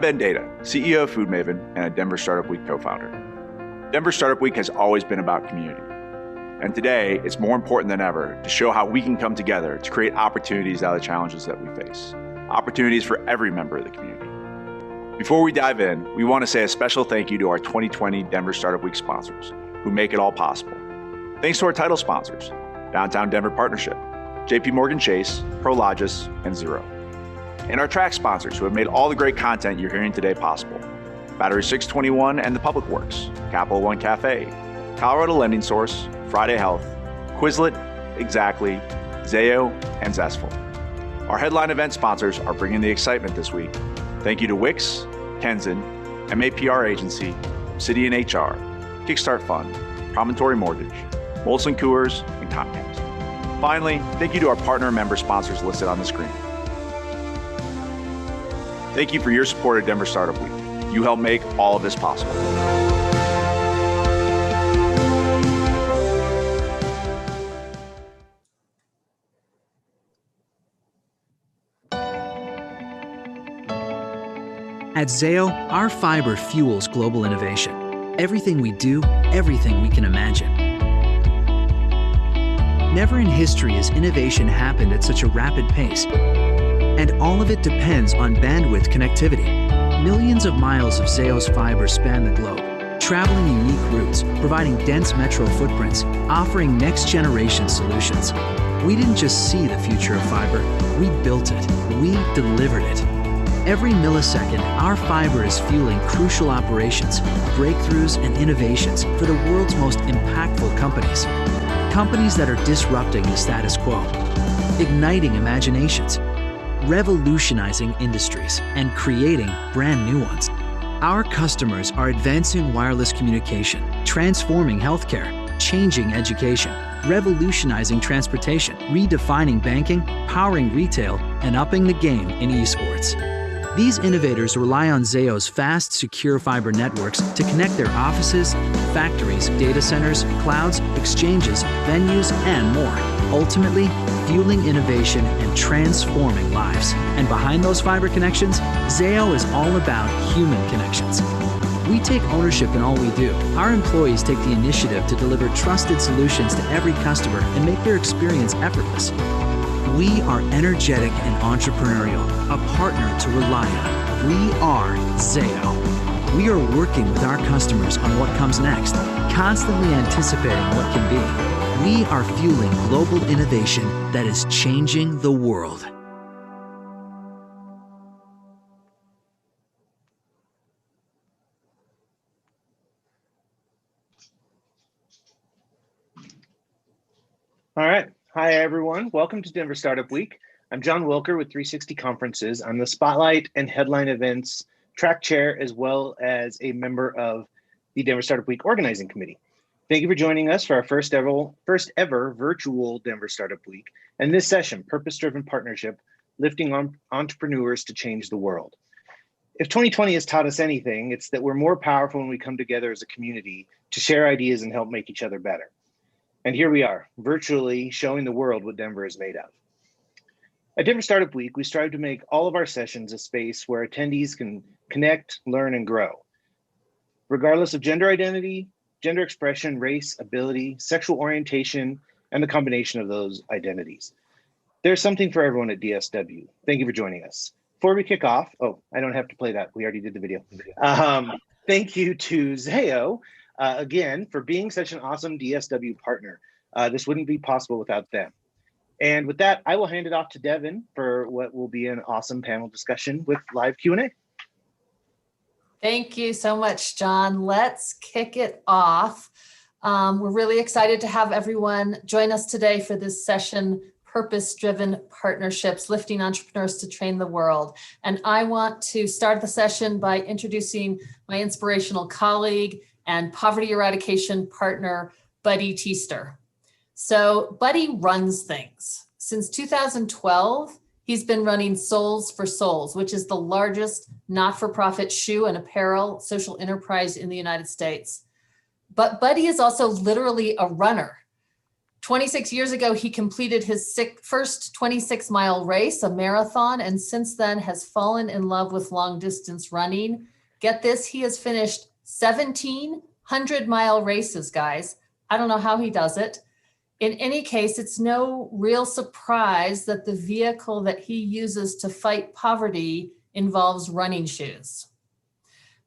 Ben Data, CEO of Food Maven and a Denver Startup Week co-founder. Denver Startup Week has always been about community. And today, it's more important than ever to show how we can come together to create opportunities out of the challenges that we face. Opportunities for every member of the community. Before we dive in, we want to say a special thank you to our 2020 Denver Startup Week sponsors who make it all possible. Thanks to our title sponsors, Downtown Denver Partnership, JP Morgan Chase, Prologis, and Zero. And our track sponsors who have made all the great content you're hearing today possible. Battery 621 and the Public Works, Capital One Cafe, Colorado Lending Source, Friday Health, Quizlet, Exactly, Zayo, and Zestful. Our headline event sponsors are bringing the excitement this week. Thank you to Wix, Kenzen, MAPR Agency, Obsidian HR, Kickstart Fund, Promontory Mortgage, Molson Coors, and Comcast. Finally, thank you to our partner and member sponsors listed on the screen. Thank you for your support of Denver Startup Week. You help make all of this possible. At Zayo, our fiber fuels global innovation. Everything we do, everything we can imagine. Never in history has innovation happened at such a rapid pace. And all of it depends on bandwidth connectivity. Millions of miles of Zayo's fiber span the globe, traveling unique routes, providing dense metro footprints, offering next-generation solutions. We didn't just see the future of fiber, we built it. We delivered it. Every millisecond, our fiber is fueling crucial operations, breakthroughs, and innovations for the world's most impactful companies. Companies that are disrupting the status quo, igniting imaginations, revolutionizing industries, and creating brand new ones. Our customers are advancing wireless communication, transforming healthcare, changing education, revolutionizing transportation, redefining banking, powering retail, and upping the game in esports. These innovators rely on Zayo's fast, secure fiber networks to connect their offices, factories, data centers, clouds, exchanges, venues, and more. Ultimately, fueling innovation and transforming lives. And behind those fiber connections, Zayo is all about human connections. We take ownership in all we do. Our employees take the initiative to deliver trusted solutions to every customer and make their experience effortless. We are energetic and entrepreneurial, a partner to rely on. We are Zayo. We are working with our customers on what comes next, constantly anticipating what can be. We are fueling global innovation that is changing the world. All right. Hi, everyone. Welcome to Denver Startup Week. I'm John Wilker with 360 Conferences. I'm the Spotlight and Headline Events track chair, as well as a member of the Denver Startup Week Organizing Committee. Thank you for joining us for our first ever virtual Denver Startup Week. And this session, Purpose-Driven Partnership, Lifting Entrepreneurs to Change the World. If 2020 has taught us anything, it's that we're more powerful when we come together as a community to share ideas and help make each other better. And here we are, virtually showing the world what Denver is made of. At Denver Startup Week, we strive to make all of our sessions a space where attendees can connect, learn, and grow. Regardless of gender identity, gender expression, race, ability, sexual orientation, and the combination of those identities. There's something for everyone at DSW. Thank you for joining us. Before we kick off, oh, I don't have to play that. We already did the video. Thank you to Zayo, again, for being such an awesome DSW partner. This wouldn't be possible without them. And with that, I will hand it off to Devin for what will be an awesome panel discussion with live Q&A. Thank you so much, John. Let's kick it off. We're really excited to have everyone join us today for this session, Purpose-Driven Partnerships, Lifting Entrepreneurs to Train the World. And I want to start the session by introducing my inspirational colleague and poverty eradication partner, Buddy Teester. So Buddy runs things. Since 2012, he's been running Souls for Souls, which is the largest not-for-profit shoe and apparel social enterprise in the United States. But Buddy is also literally a runner. 26 years ago, he completed his first 26-mile race, a marathon, and since then has fallen in love with long-distance running. Get this, he has finished 17 100-mile races, guys. I don't know how he does it. In any case, it's no real surprise that the vehicle that he uses to fight poverty involves running shoes.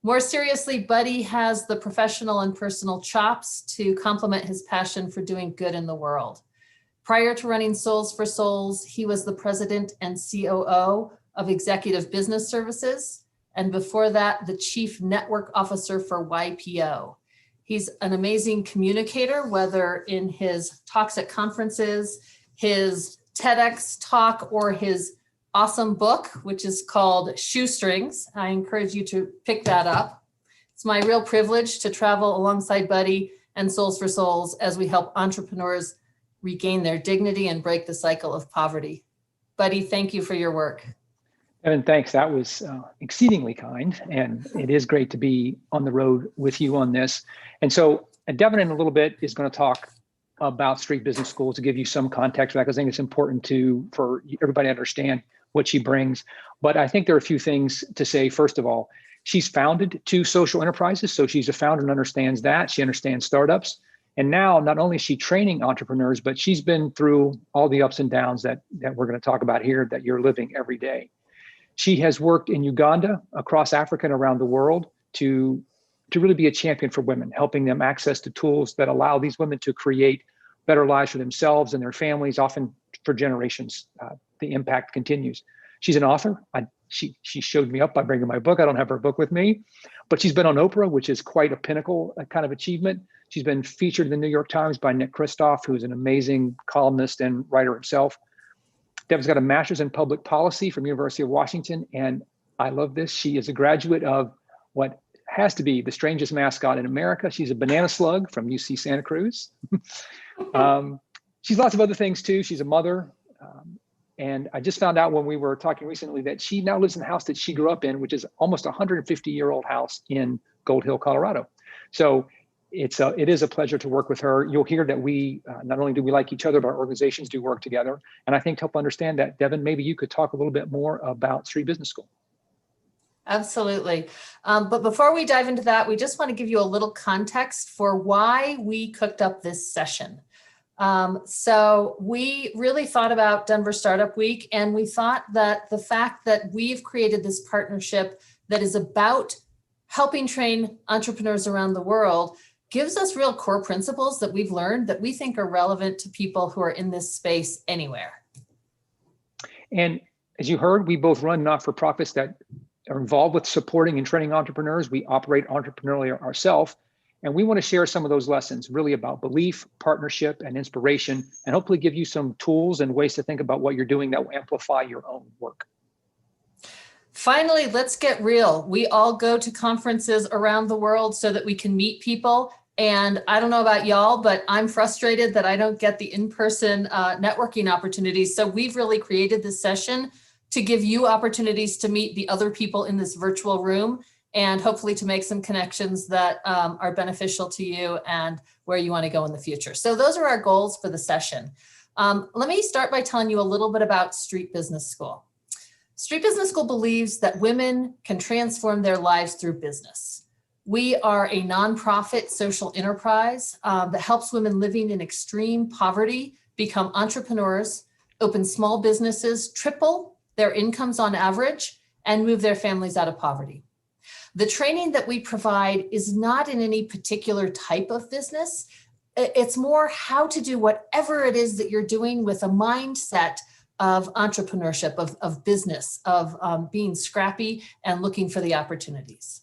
More seriously, Buddy has the professional and personal chops to complement his passion for doing good in the world. Prior to running Souls for Souls, he was the president and COO of Executive Business Services, and before that, the chief network officer for YPO. He's an amazing communicator, whether in his talks at conferences, his TEDx talk, or his awesome book, which is called Shoestrings. I encourage you to pick that up. It's my real privilege to travel alongside Buddy and Souls for Souls as we help entrepreneurs regain their dignity and break the cycle of poverty. Buddy, thank you for your work. Devin, thanks. That was exceedingly kind. And it is great to be on the road with you on this. And so Devin in a little bit is going to talk about Street Business School to give you some context for that, because I think it's important for everybody to understand what she brings. But I think there are a few things to say. First of all, she's founded 2 social enterprises. So she's a founder and understands that. She understands startups. And now not only is she training entrepreneurs, but she's been through all the ups and downs that we're going to talk about here that you're living every day. She has worked in Uganda, across Africa, and around the world to really be a champion for women, helping them access to tools that allow these women to create better lives for themselves and their families, often for generations. The impact continues. She's an author. She showed me up by bringing my book. I don't have her book with me, but she's been on Oprah, which is quite a pinnacle kind of achievement. She's been featured in the New York Times by Nick Kristof, who is an amazing columnist and writer himself. Dev's got a master's in public policy from University of Washington. And I love this. She is a graduate of what has to be the strangest mascot in America. She's a banana slug from UC Santa Cruz. She's lots of other things too. She's a mother. And I just found out when we were talking recently that she now lives in the house that she grew up in, which is almost a 150-year-old house in Gold Hill, Colorado. So it is a pleasure to work with her. You'll hear that we, not only do we like each other, but our organizations do work together. And I think to help understand that, Devin, maybe you could talk a little bit more about Street Business School. Absolutely. But before we dive into that, we just want to give you a little context for why we cooked up this session. So we really thought about Denver Startup Week, and we thought that the fact that we've created this partnership that is about helping train entrepreneurs around the world gives us real core principles that we've learned that we think are relevant to people who are in this space anywhere. And as you heard, we both run not-for-profits that are involved with supporting and training entrepreneurs. We operate entrepreneurially ourselves. And we want to share some of those lessons really about belief, partnership, and inspiration, and hopefully give you some tools and ways to think about what you're doing that will amplify your own work. Finally, let's get real. We all go to conferences around the world so that we can meet people. And I don't know about y'all, but I'm frustrated that I don't get the in-person networking opportunities. So we've really created this session to give you opportunities to meet the other people in this virtual room, and hopefully to make some connections that are beneficial to you and where you want to go in the future. So those are our goals for the session. Let me start by telling you a little bit about Street Business School. Street Business School believes that women can transform their lives through business. We are a nonprofit social enterprise that helps women living in extreme poverty become entrepreneurs, open small businesses, triple their incomes on average, and move their families out of poverty. The training that we provide is not in any particular type of business. It's more how to do whatever it is that you're doing with a mindset of entrepreneurship, of business, of being scrappy and looking for the opportunities.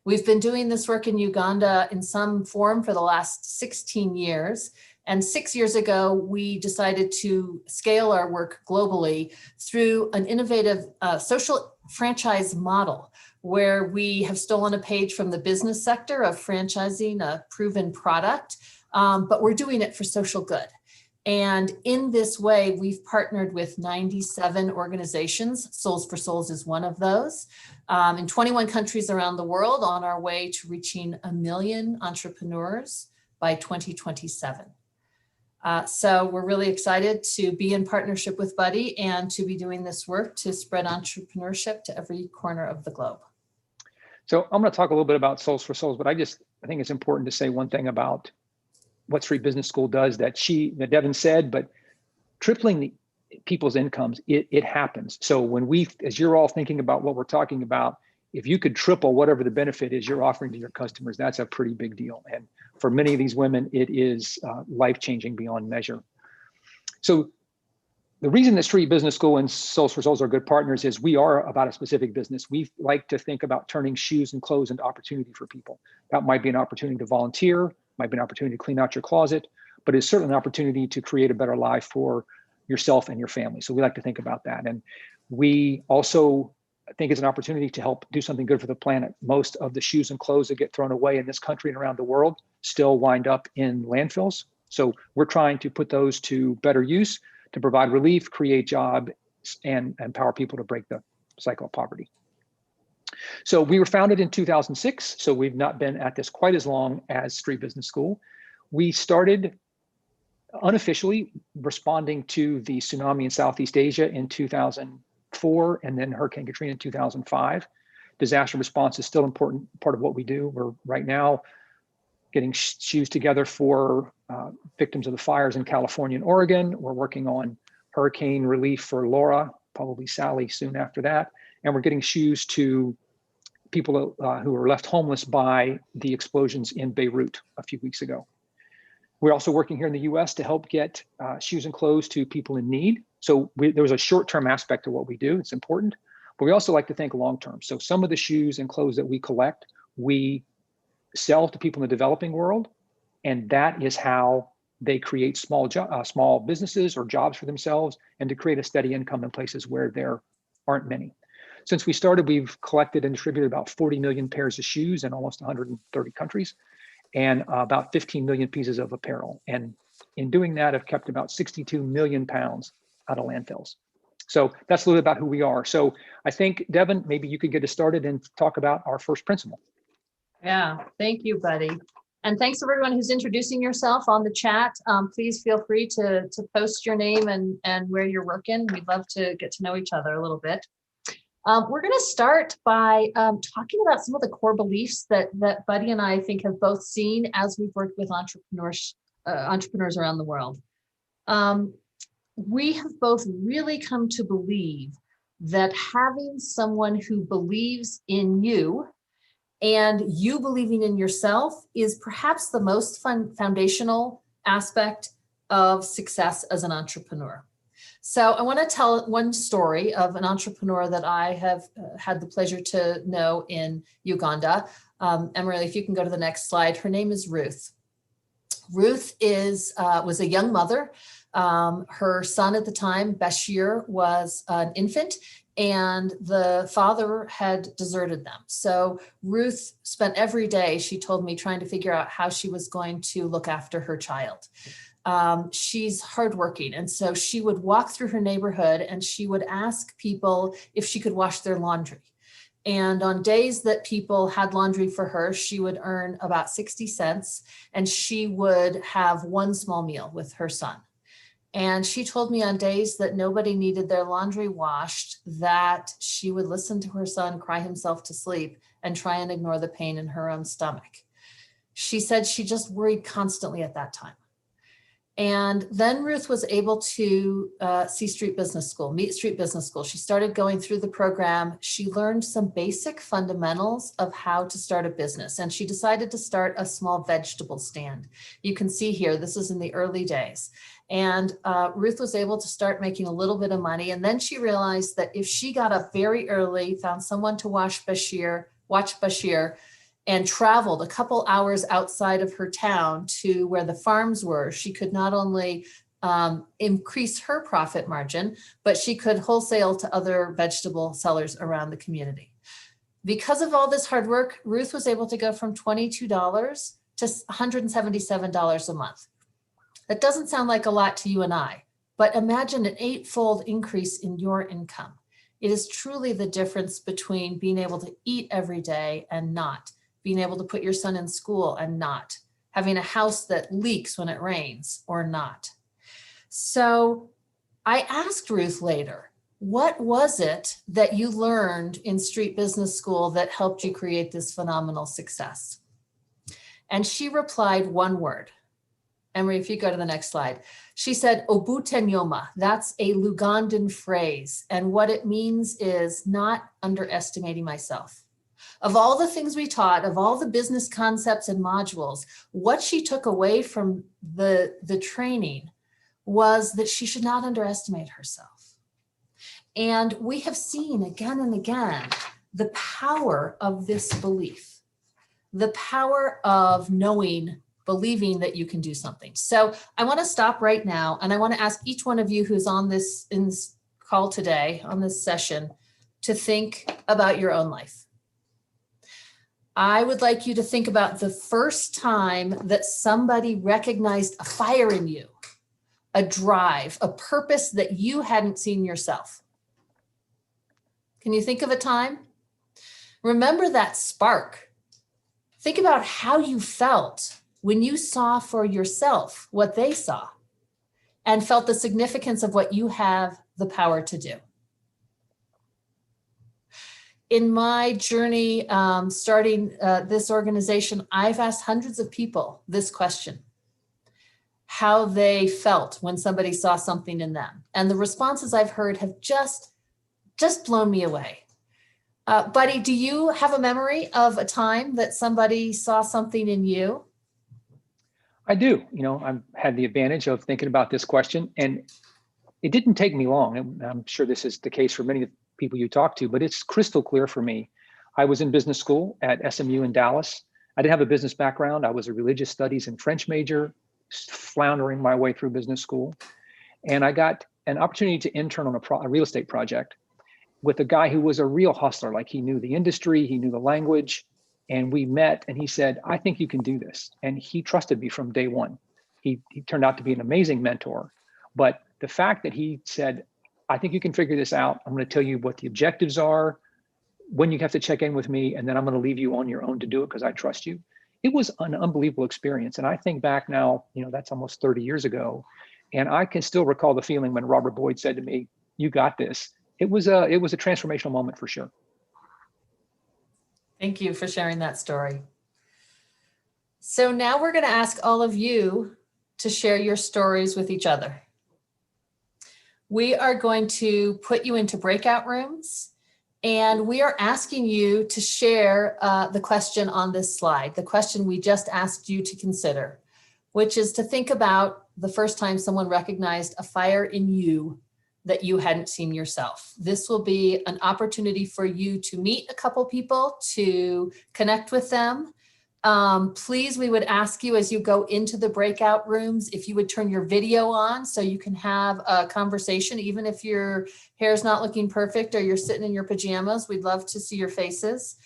We've been doing this work in Uganda in some form for the last 16 years. And 6 years ago, we decided to scale our work globally through an innovative social franchise model, where we have stolen a page from the business sector of franchising a proven product, but we're doing it for social good. And in this way, we've partnered with 97 organizations. Souls for Souls is one of those, in 21 countries around the world, on our way to reaching 1 million entrepreneurs by 2027. So we're really excited to be in partnership with Buddy and to be doing this work to spread entrepreneurship to every corner of the globe. So I'm going to talk a little bit about Souls for Souls, but I think it's important to say one thing about what Street Business School does that Devin said, but tripling the people's incomes, it happens. So as you're all thinking about what we're talking about, if you could triple whatever the benefit is you're offering to your customers, that's a pretty big deal. And for many of these women, it is life-changing beyond measure. So the reason that Street Business School and Souls for Souls are good partners is we are about a specific business. We like to think about turning shoes and clothes into opportunity for people. That might be an opportunity to volunteer, might be an opportunity to clean out your closet, but it's certainly an opportunity to create a better life for yourself and your family. So we like to think about that. And we also think it's an opportunity to help do something good for the planet. Most of the shoes and clothes that get thrown away in this country and around the world still wind up in landfills. So we're trying to put those to better use to provide relief, create jobs, and empower people to break the cycle of poverty. So we were founded in 2006. So we've not been at this quite as long as Street Business School. We started unofficially responding to the tsunami in Southeast Asia in 2004, and then Hurricane Katrina in 2005. Disaster response is still an important part of what we do. We're right now getting shoes together for victims of the fires in California and Oregon. We're working on hurricane relief for Laura, probably Sally soon after that. And we're getting shoes to people who were left homeless by the explosions in Beirut a few weeks ago. We're also working here in the US to help get shoes and clothes to people in need. So there was a short-term aspect to what we do, it's important, but we also like to think long-term. So some of the shoes and clothes that we collect, we sell to people in the developing world, and that is how they create small businesses or jobs for themselves and to create a steady income in places where there aren't many. Since we started, we've collected and distributed about 40 million pairs of shoes in almost 130 countries and about 15 million pieces of apparel. And in doing that, I've kept about 62 million pounds out of landfills. So that's a little bit about who we are. So I think, Devin, maybe you could get us started and talk about our first principle. Yeah, thank you, Buddy. And thanks to everyone who's introducing yourself on the chat. Please feel free to post your name and where you're working. We'd love to get to know each other a little bit. We're going to start by talking about some of the core beliefs that Buddy and I think have both seen as we've worked with entrepreneurs around the world. We have both really come to believe that having someone who believes in you and you believing in yourself is perhaps the most foundational aspect of success as an entrepreneur. So I want to tell one story of an entrepreneur that I have had the pleasure to know in Uganda. Emily, if you can go to the next slide. Her name is Ruth. Ruth was a young mother. Her son at the time, Bashir, was an infant, and the father had deserted them. So Ruth spent every day, she told me, trying to figure out how she was going to look after her child. She's hardworking. And so she would walk through her neighborhood and she would ask people if she could wash their laundry. And on days that people had laundry for her, she would earn about 60 cents and she would have one small meal with her son. And she told me on days that nobody needed their laundry washed, that she would listen to her son cry himself to sleep and try and ignore the pain in her own stomach. She said she just worried constantly at that time. And then Ruth was able to meet Street Business School. She started going through the program. She learned some basic fundamentals of how to start a business. And she decided to start a small vegetable stand. You can see here, this is in the early days. And Ruth was able to start making a little bit of money. And then she realized that if she got up very early, found someone to watch Bashir, and traveled a couple hours outside of her town to where the farms were, she could not only increase her profit margin, but she could wholesale to other vegetable sellers around the community. Because of all this hard work, Ruth was able to go from $22 to $177 a month. That doesn't sound like a lot to you and I, but imagine an 8-fold increase in your income. It is truly the difference between being able to eat every day and not, being able to put your son in school and not, having a house that leaks when it rains or not. So I asked Ruth later, what was it that you learned in Street Business School that helped you create this phenomenal success? And she replied one word. Emery, if you go to the next slide, she said, Obutenyoma. That's a Lugandan phrase. And what it means is not underestimating myself. Of all the things we taught, of all the business concepts and modules, what she took away from the training was that she should not underestimate herself. And we have seen again and again the power of this belief, the power of believing that you can do something. So I want to stop right now, and I want to ask each one of you who's in this call today, on this session, to think about your own life. I would like you to think about the first time that somebody recognized a fire in you, a drive, a purpose that you hadn't seen yourself. Can you think of a time? Remember that spark. Think about how you felt when you saw for yourself what they saw and felt the significance of what you have the power to do. In my journey starting this organization, I've asked hundreds of people this question, how they felt when somebody saw something in them. And the responses I've heard have just blown me away. Buddy, do you have a memory of a time that somebody saw something in you? I do. I've had the advantage of thinking about this question, and it didn't take me long. And I'm sure this is the case for many of the people you talk to, but it's crystal clear for me. I was in business school at SMU in Dallas. I didn't have a business background. I was a religious studies and French major, floundering my way through business school. And I got an opportunity to intern on a real estate project with a guy who was a real hustler. Like, he knew the industry, he knew the language, and we met and he said, I think you can do this. And he trusted me from day one. He turned out to be an amazing mentor. But the fact that he said, I think you can figure this out. I'm going to tell you what the objectives are, when you have to check in with me, and then I'm going to leave you on your own to do it because I trust you. It was an unbelievable experience. And I think back now, that's almost 30 years ago. And I can still recall the feeling when Robert Boyd said to me, you got this. It was a transformational moment for sure. Thank you for sharing that story. So now we're going to ask all of you to share your stories with each other. We are going to put you into breakout rooms, and we are asking you to share the question on this slide, the question we just asked you to consider, which is to think about the first time someone recognized a fire in you that you hadn't seen yourself. This will be an opportunity for you to meet a couple people, to connect with them. Please, we would ask you as you go into the breakout rooms, if you would turn your video on so you can have a conversation, even if your hair's not looking perfect or you're sitting in your pajamas. We'd love to see your faces.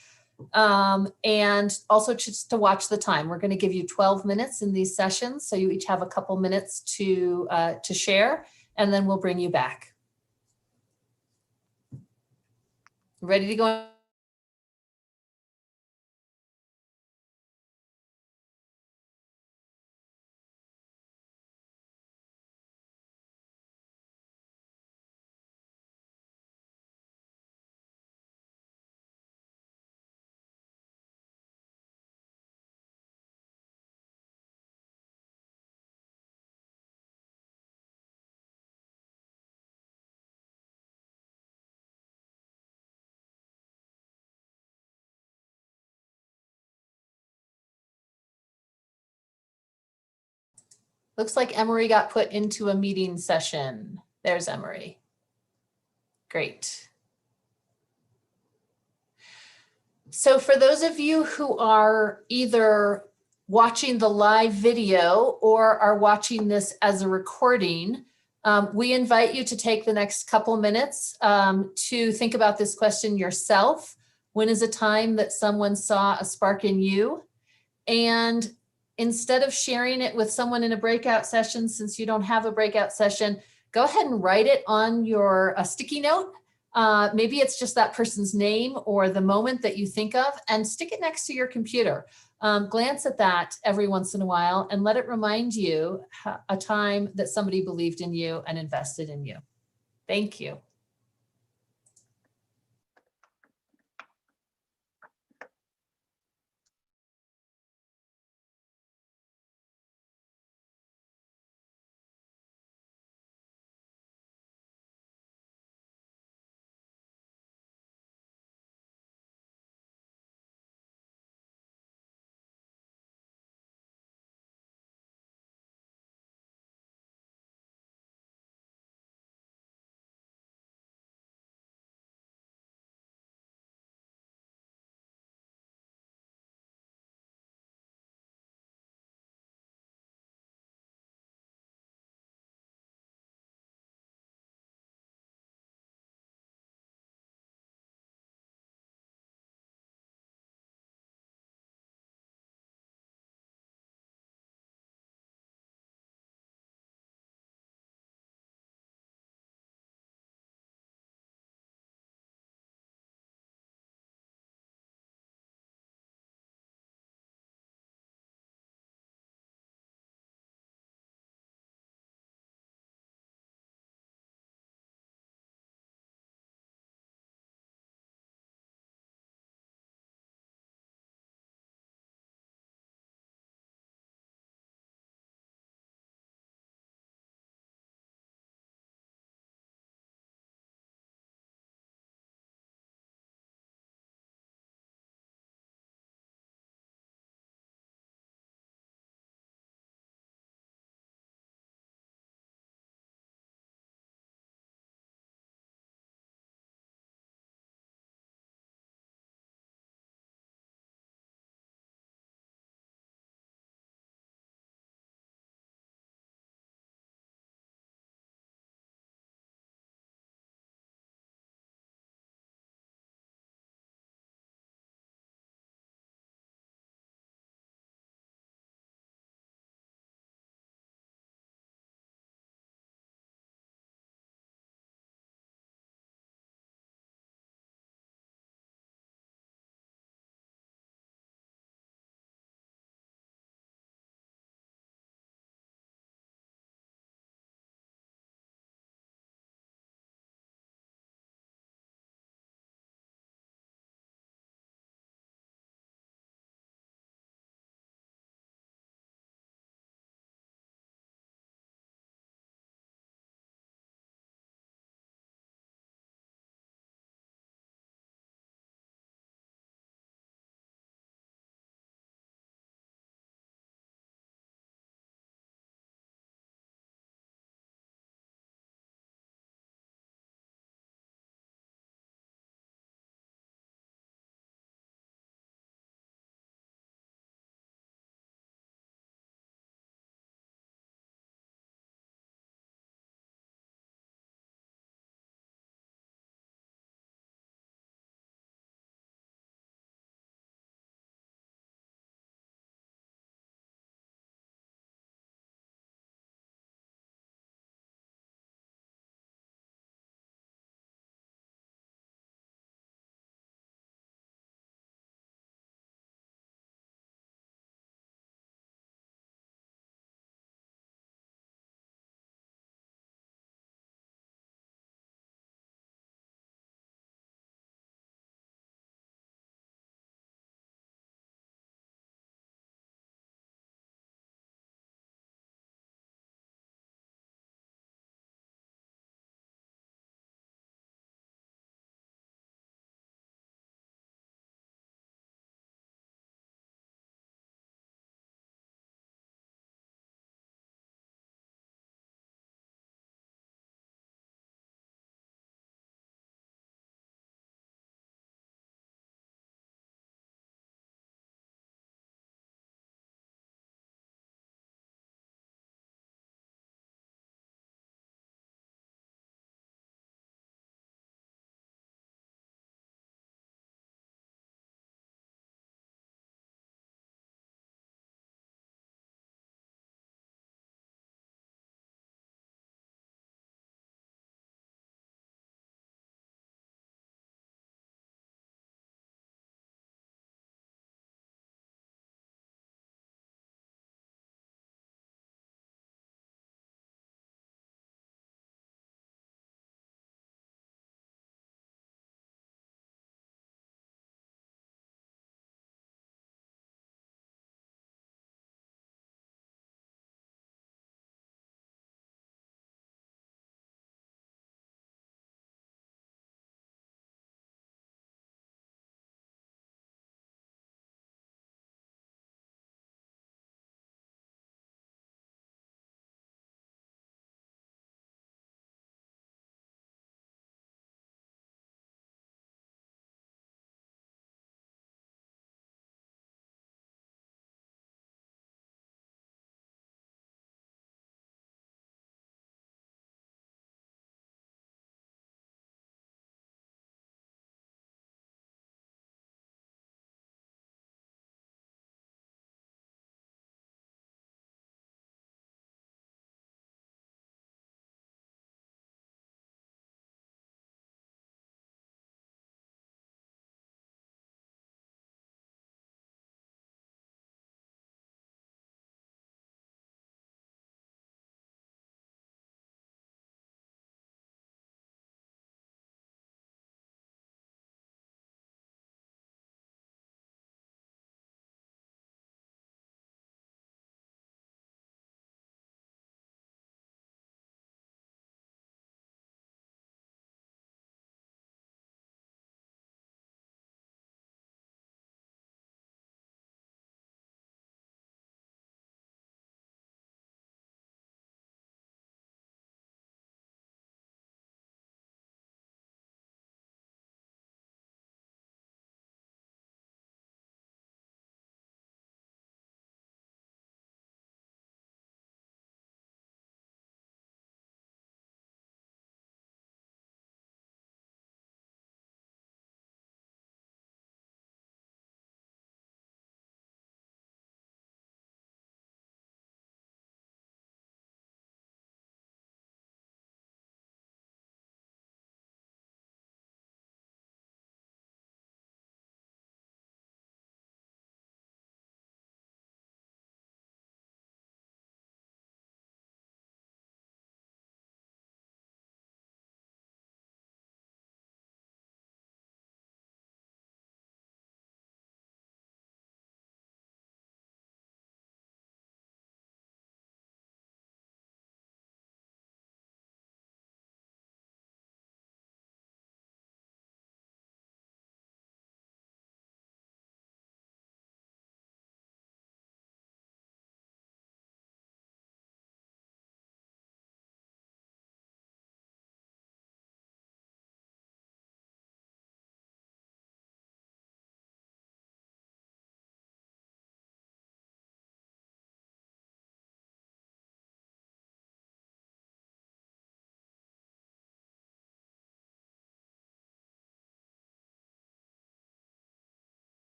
And also just to watch the time. We're going to give you 12 minutes in these sessions, so you each have a couple minutes to share, and then we'll bring you back. Ready to go? Looks like Emery got put into a meeting session. There's Emery. Great. So for those of you who are either watching the live video or are watching this as a recording, we invite you to take the next couple minutes to think about this question yourself. When is a time that someone saw a spark in you? And instead of sharing it with someone in a breakout session, since you don't have a breakout session, go ahead and write it on your sticky note. Maybe it's just that person's name or the moment that you think of, and stick it next to your computer. glance at that every once in a while and let it remind you a time that somebody believed in you and invested in you. Thank you.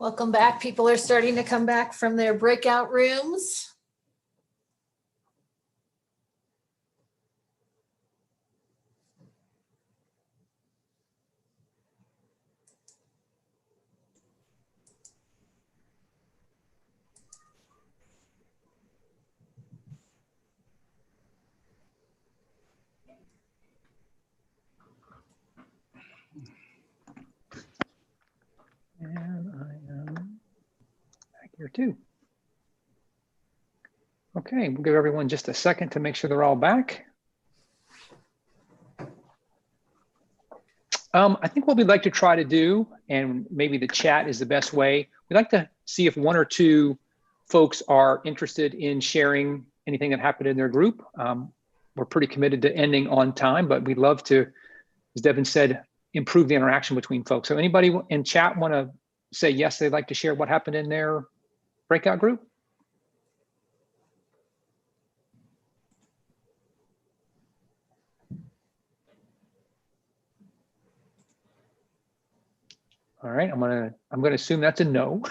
Welcome back. People are starting to come back from their breakout rooms. And I am back here too. Okay, we'll give everyone just a second to make sure they're all back. I think what we'd like to try to do, and maybe the chat is the best way, we'd like to see if one or two folks are interested in sharing anything that happened in their group. We're pretty committed to ending on time, but we'd love to, as Devin said, improve the interaction between folks. So anybody in chat want to say yes, they'd like to share what happened in their breakout group? All right, I'm gonna assume that's a no,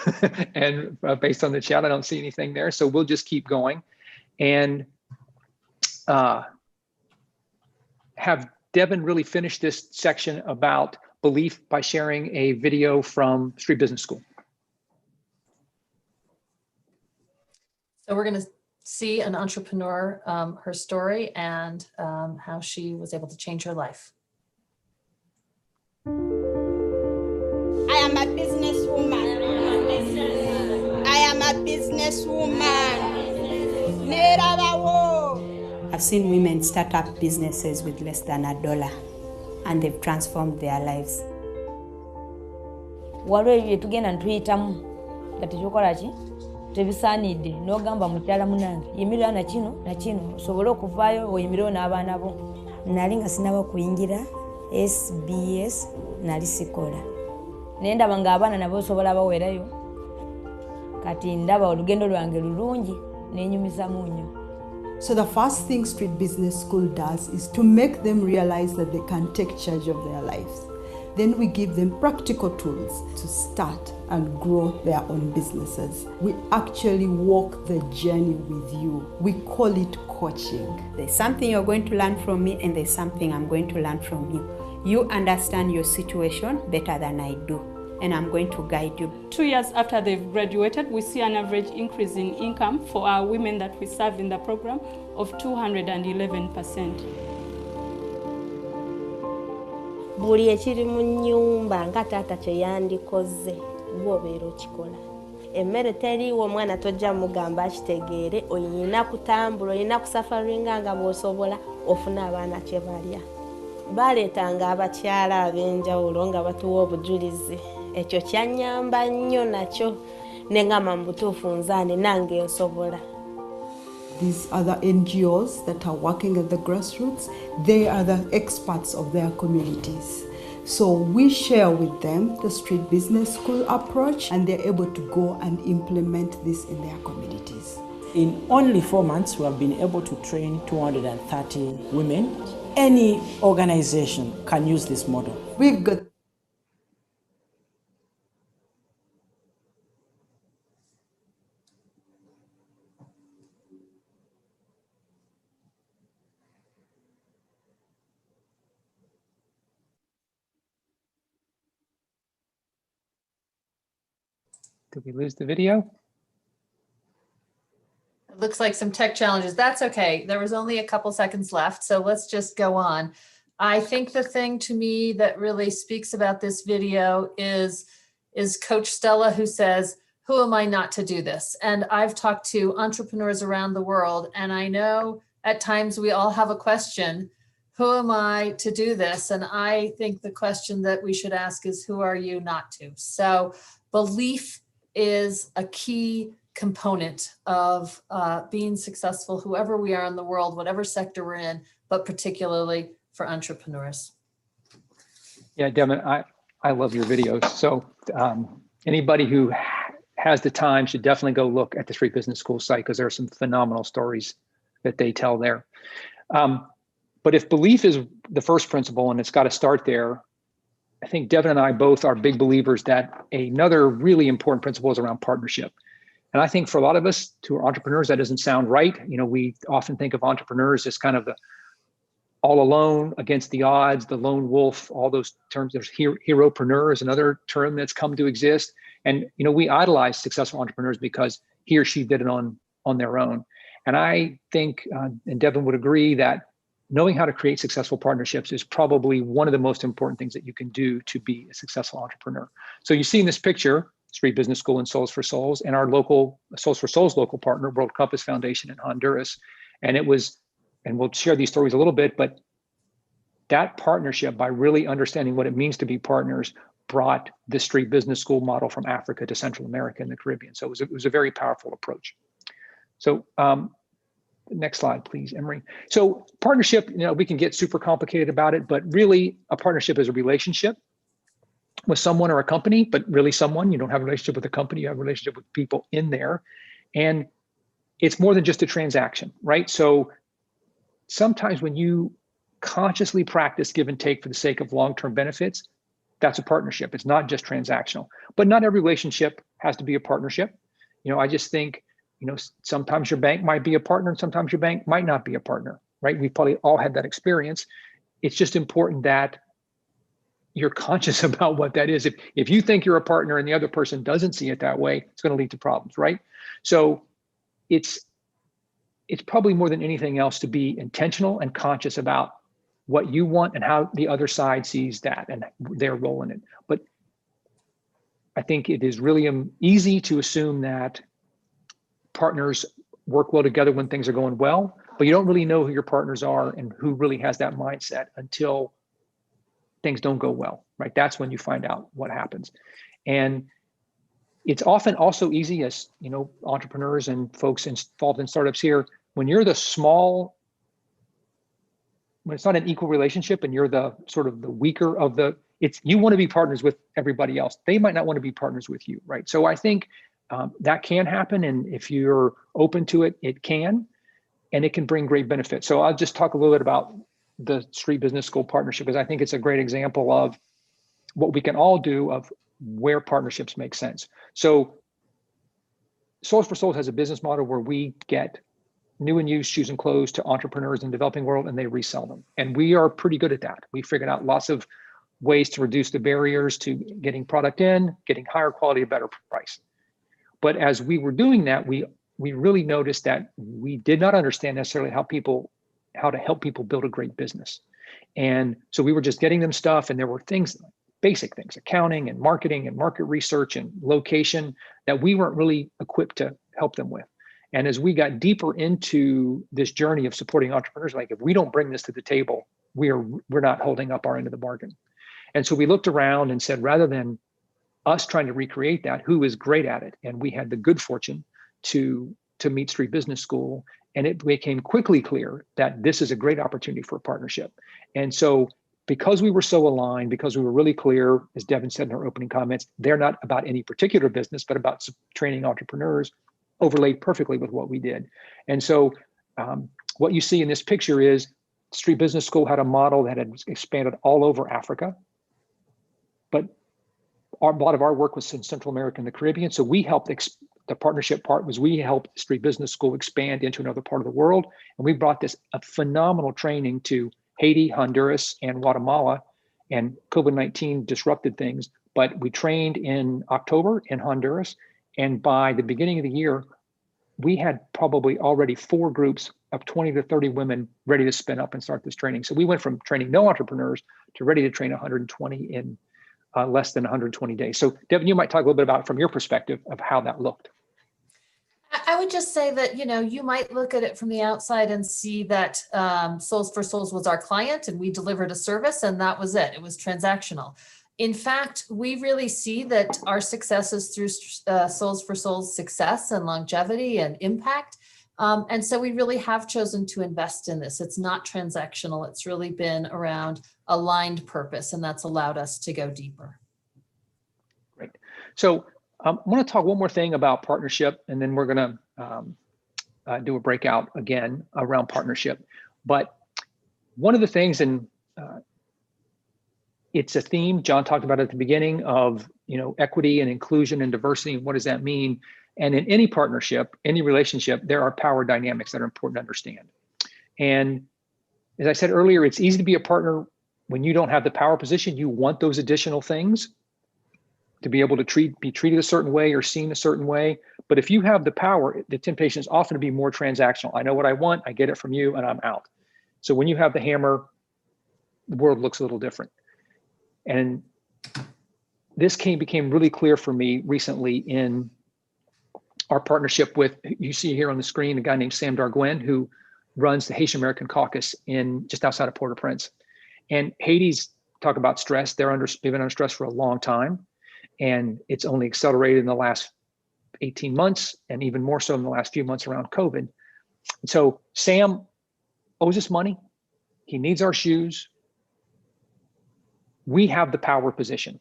and based on the chat, I don't see anything there. So we'll just keep going, and have Devin really finish this section about belief by sharing a video from Street Business School. So we're going to see an entrepreneur, her story, and how she was able to change her life. I am a businesswoman. I am a businesswoman. I've seen women start up businesses with less than $1, and they've transformed their lives. Waliwo tugenda ntuyitamu kati kyokola ki tebisaanidde n'ogamba mukyala munange yimirira na kino osobole okuvaayo oyimirewo n'abaana bo. Nali nga sinaba kuyingira SBS nali sikola. Naye ndaba ng'abaana nabo osobola bawerayo kati ndaba olugendo lwange lulungi nenyumizamu nnyo. So the first thing Street Business School does is to make them realize that they can take charge of their lives. Then we give them practical tools to start and grow their own businesses. We actually walk the journey with you. We call it coaching. There's something you're going to learn from me, and there's something I'm going to learn from you. You understand your situation better than I do, and I'm going to guide you. 2 years after they've graduated, we see an average increase in income for our women that we serve in the program of 211%. Buli ekiri mu nnyumba nga taata kye yandikoze gw'obeera okikola. Emmere teriiwo omwana tojja mugamba akitegeere, oyina kutambula, oyina kusafaringa nga bw'osobola ofune abaana kye balya. Baleetanga abakyala ab'enjawulo nga batuwa obujulizi. Ekyo kyannyamba nnyo nakyo ne ngamba mu butuufu nzaane nange nsobola. These are the NGOs that are working at the grassroots. They are the experts of their communities. So we share with them the Street Business School approach, and they're able to go and implement this in their communities. In only 4 months, we have been able to train 230 women. Any organization can use this model. We've got Did we lose the video? It looks like some tech challenges. That's okay. There was only a couple seconds left, so let's just go on. I think the thing to me that really speaks about this video is Coach Stella, who says, who am I not to do this? And I've talked to entrepreneurs around the world, and I know at times we all have a question, who am I to do this? And I think the question that we should ask is, who are you not to? So belief is a key component of being successful, whoever we are in the world, whatever sector we're in, but particularly for entrepreneurs. Yeah, Devin, I love your videos. So anybody who has the time should definitely go look at the Street Business School site, because there are some phenomenal stories that they tell there. But if belief is the first principle and it's got to start there, I think Devin and I both are big believers that another really important principle is around partnership. And I think for a lot of us who are entrepreneurs, that doesn't sound right. We often think of entrepreneurs as kind of the all alone, against the odds, the lone wolf, all those terms. There's heropreneur is another term that's come to exist. And we idolize successful entrepreneurs because he or she did it on their own. And I think, and Devin would agree, that knowing how to create successful partnerships is probably one of the most important things that you can do to be a successful entrepreneur. So you see in this picture, Street Business School and Souls for Souls, and our local Souls for Souls local partner, World Compass Foundation in Honduras. And it was, and we'll share these stories a little bit, but that partnership, by really understanding what it means to be partners, brought the Street Business School model from Africa to Central America and the Caribbean. So it was a very powerful approach. So next slide, please, Emery. So partnership, we can get super complicated about it, but really a partnership is a relationship with someone or a company, but really someone. You don't have a relationship with a company, you have a relationship with people in there. And it's more than just a transaction, right? So sometimes when you consciously practice give and take for the sake of long-term benefits, that's a partnership. It's not just transactional, but not every relationship has to be a partnership. I just think, sometimes your bank might be a partner and sometimes your bank might not be a partner, right? We've probably all had that experience. It's just important that you're conscious about what that is. If you think you're a partner and the other person doesn't see it that way, it's going to lead to problems, right? So it's probably more than anything else to be intentional and conscious about what you want and how the other side sees that and their role in it. But I think it is really easy to assume that partners work well together when things are going well, but you don't really know who your partners are and who really has that mindset until things don't go well, right? That's when you find out what happens. And it's often also easy, as entrepreneurs and folks involved in startups here, when you're when it's not an equal relationship and you're the sort of the weaker of you want to be partners with everybody else. They might not want to be partners with you, right? So I think that can happen. And if you're open to it, it can, and it can bring great benefits. So I'll just talk a little bit about the Street Business School partnership, because I think it's a great example of what we can all do of where partnerships make sense. So Souls for Souls has a business model where we get new and used shoes and clothes to entrepreneurs in the developing world, and they resell them. And we are pretty good at that. We figured out lots of ways to reduce the barriers to getting product in, getting higher quality, a better price. But as we were doing that, we really noticed that we did not understand necessarily how to help people build a great business. And so we were just getting them stuff, and there were things, basic things, accounting and market research and location, that we weren't really equipped to help them with. And as we got deeper into this journey of supporting entrepreneurs, like, if we don't bring this to the table, we're not holding up our end of the bargain. And so we looked around and said, rather than us trying to recreate that, who is great at it? And we had the good fortune to meet Street Business School, and it became quickly clear that this is a great opportunity for a partnership. And so because we were so aligned, because we were really clear, as Devin said in her opening comments, they're not about any particular business, but about training entrepreneurs, overlaid perfectly with what we did. And so what you see in this picture is Street Business School had a model that had expanded all over Africa, but a lot of our work was in Central America and the Caribbean. So we helped, the partnership part was we helped Street Business School expand into another part of the world. And we brought a phenomenal training to Haiti, Honduras, and Guatemala. And COVID-19 disrupted things, but we trained in October in Honduras. And by the beginning of the year, we had probably already 4 groups of 20 to 30 women ready to spin up and start this training. So we went from training no entrepreneurs to ready to train 120 in less than 120 days. So Devin, you might talk a little bit about, from your perspective, of how that looked. I would just say that, you might look at it from the outside and see that Souls for Souls was our client and we delivered a service, and that was it. It was transactional. In fact, we really see that our success is through Souls for Souls success and longevity and impact. And so we really have chosen to invest in this. It's not transactional. It's really been around aligned purpose, and that's allowed us to go deeper. Great. So I want to talk one more thing about partnership, and then we're going to do a breakout again around partnership. But one of the things, and it's a theme. John talked about it at the beginning of, equity and inclusion and diversity. And what does that mean? And in any partnership, any relationship, there are power dynamics that are important to understand. And as I said earlier, it's easy to be a partner when you don't have the power position. You want those additional things to be able to be treated a certain way or seen a certain way. But if you have the power, the temptation is often to be more transactional. I know what I want, I get it from you, and I'm out. So when you have the hammer, the world looks a little different. And this became really clear for me recently in our partnership with, you see here on the screen, a guy named Sam Darguen, who runs the Haitian American Caucus in just outside of Port-au-Prince. And Haiti's talk about stress. They've been under stress for a long time, and it's only accelerated in the last 18 months, and even more so in the last few months around COVID. And so Sam owes us money. He needs our shoes. We have the power position,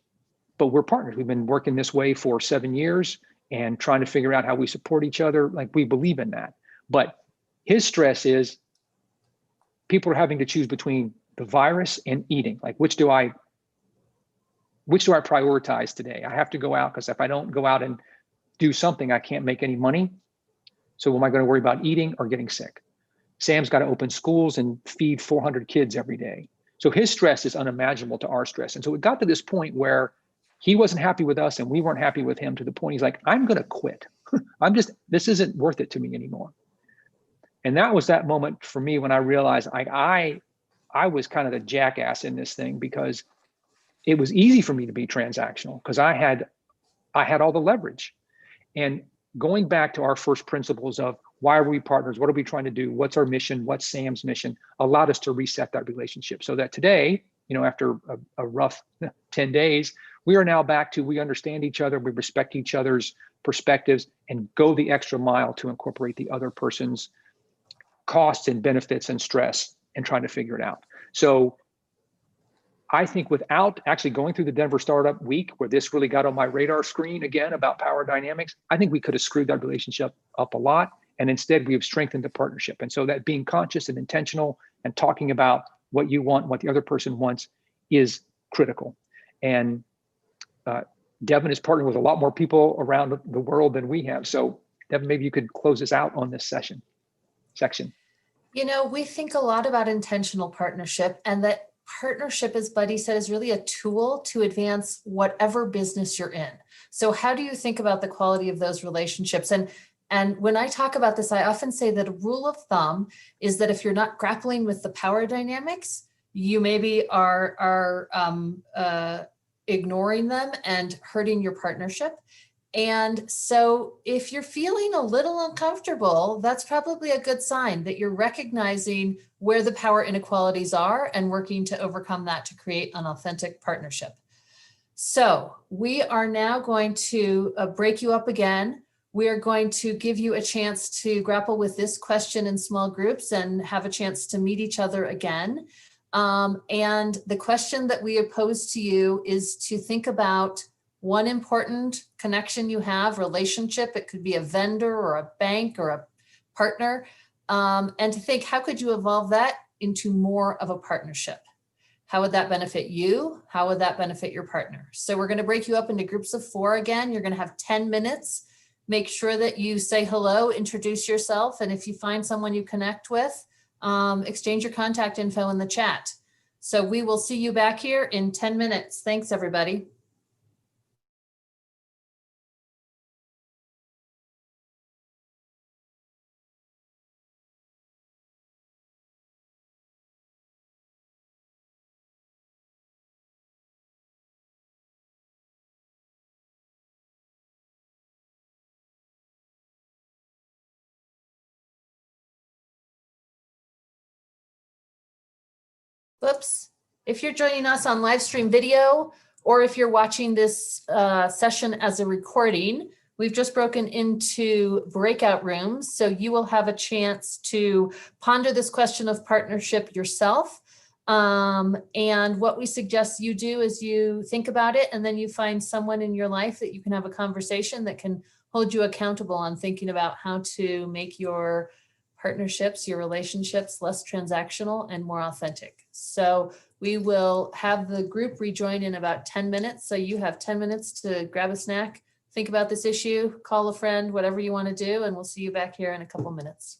but we're partners. We've been working this way for 7 years and trying to figure out how we support each other. Like, we believe in that. But his stress is people are having to choose between the virus and eating. Like, which do I prioritize today? I have to go out because if I don't go out and do something, I can't make any money. So am I going to worry about eating or getting sick? Sam's got to open schools and feed 400 kids every day. So his stress is unimaginable to our stress. And so it got to this point where he wasn't happy with us and we weren't happy with him, to the point he's like, I'm going to quit. This isn't worth it to me anymore. And that was that moment for me when I realized I was kind of the jackass in this thing, because it was easy for me to be transactional because I had all the leverage. And going back to our first principles of why are we partners? What are we trying to do? What's our mission? What's Sam's mission? Allowed us to reset that relationship so that today, after a rough 10 days, we are now back to, we understand each other, we respect each other's perspectives, and go the extra mile to incorporate the other person's costs and benefits and stress and trying to figure it out. So I think without actually going through the Denver Startup Week, where this really got on my radar screen again about power dynamics, I think we could have screwed that relationship up a lot. And instead we have strengthened the partnership. And so that being conscious and intentional and talking about what you want, what the other person wants, is critical. And Devin is partnering with a lot more people around the world than we have. So Devin, maybe you could close us out on this section. We think a lot about intentional partnership, and that partnership, as Buddy said, is really a tool to advance whatever business you're in. So how do you think about the quality of those relationships? And when I talk about this, I often say that a rule of thumb is that if you're not grappling with the power dynamics, you maybe are ignoring them and hurting your partnership. And so if you're feeling a little uncomfortable, that's probably a good sign that you're recognizing where the power inequalities are and working to overcome that to create an authentic partnership. So we are now going to break you up again. We are going to give you a chance to grapple with this question in small groups and have a chance to meet each other again. And the question that we pose to you is to think about one important connection you have, relationship. It could be a vendor or a bank or a partner, and to think, how could you evolve that into more of a partnership? How would that benefit you? How would that benefit your partner? So we're going to break you up into groups of 4 again. You're going to have 10 minutes. Make sure that you say hello, introduce yourself, and if you find someone you connect with, exchange your contact info in the chat. So we will see you back here in 10 minutes. Thanks, everybody. Whoops. If you're joining us on live stream video, or if you're watching this session as a recording, we've just broken into breakout rooms. So you will have a chance to ponder this question of partnership yourself. And what we suggest you do is you think about it, and then you find someone in your life that you can have a conversation that can hold you accountable on thinking about how to make your partnerships, your relationships less transactional and more authentic. So we will have the group rejoin in about 10 minutes. So you have 10 minutes to grab a snack, think about this issue, call a friend, whatever you want to do, and we'll see you back here in a couple minutes.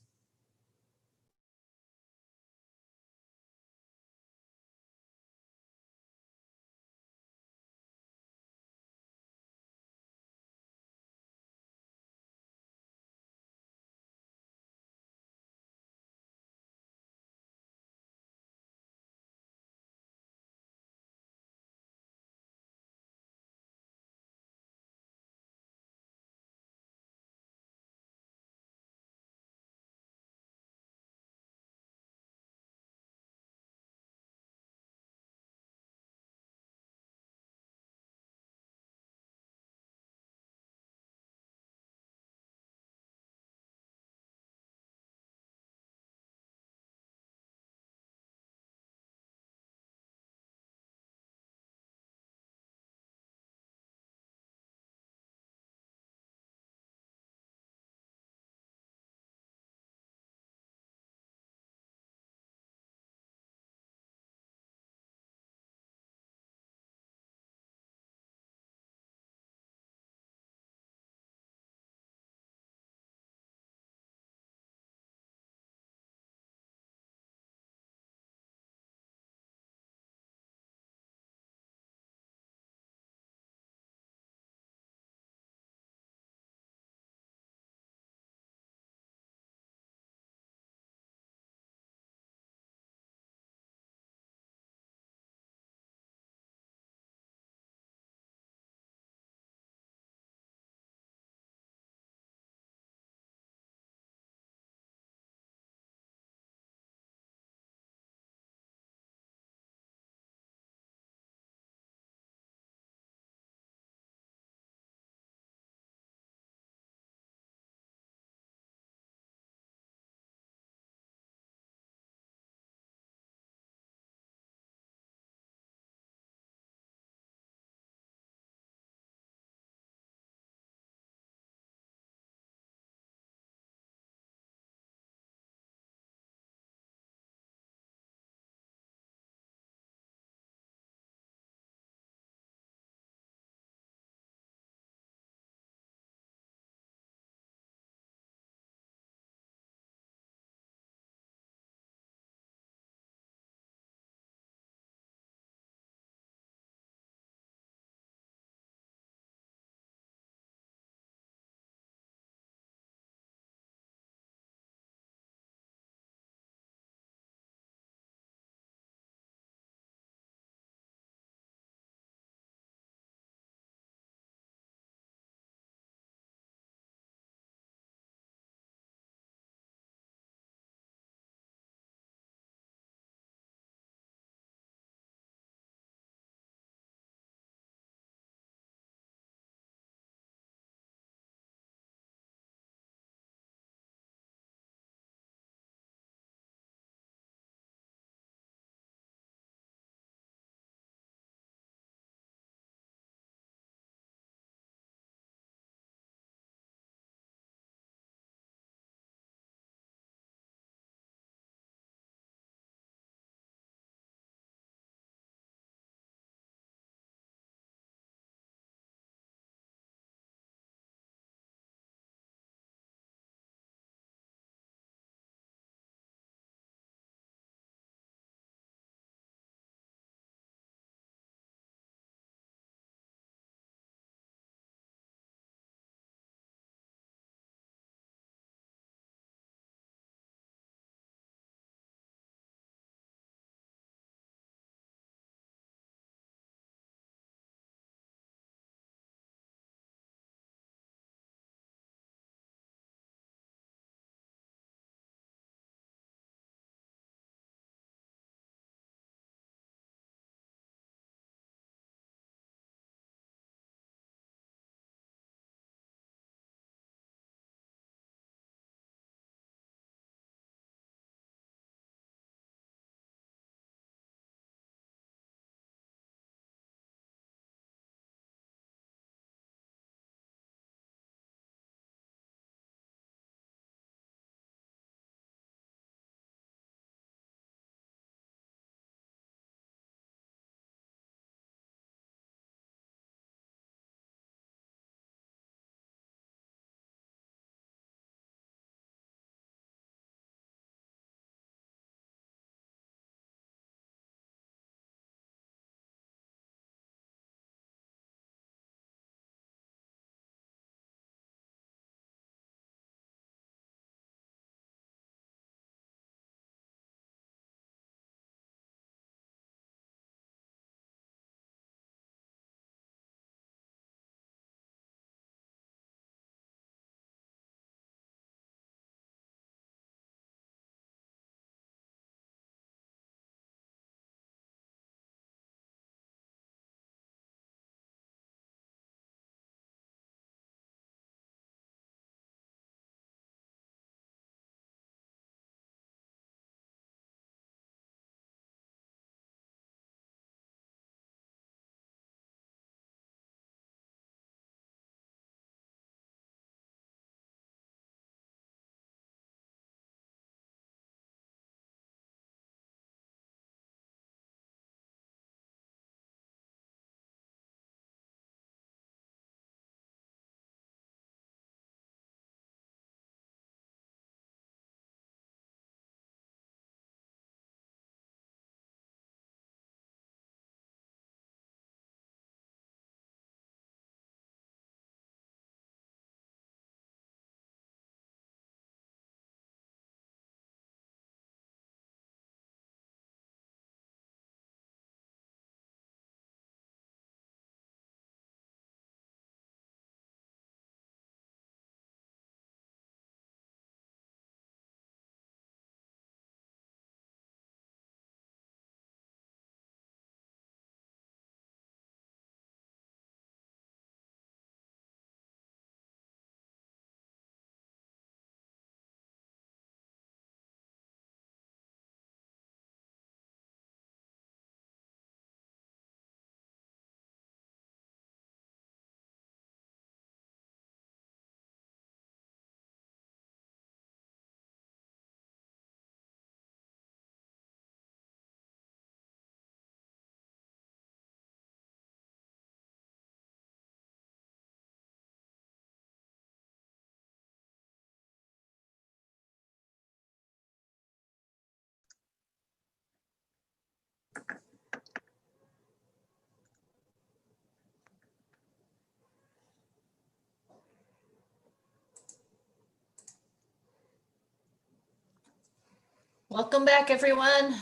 Welcome back, everyone.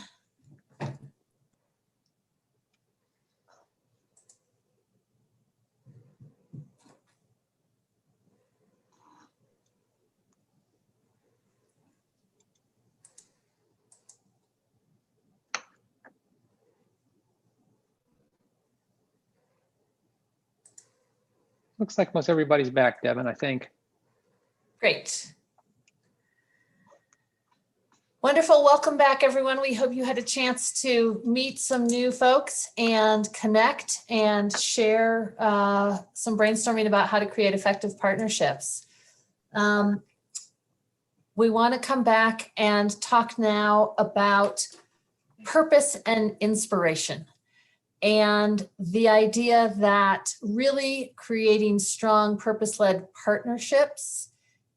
Looks like most everybody's back, Devin, I think. Great. Wonderful. Welcome back, everyone. We hope you had a chance to meet some new folks and connect and share some brainstorming about how to create effective partnerships. We want to come back and talk now about purpose and inspiration, and the idea that really creating strong purpose-led partnerships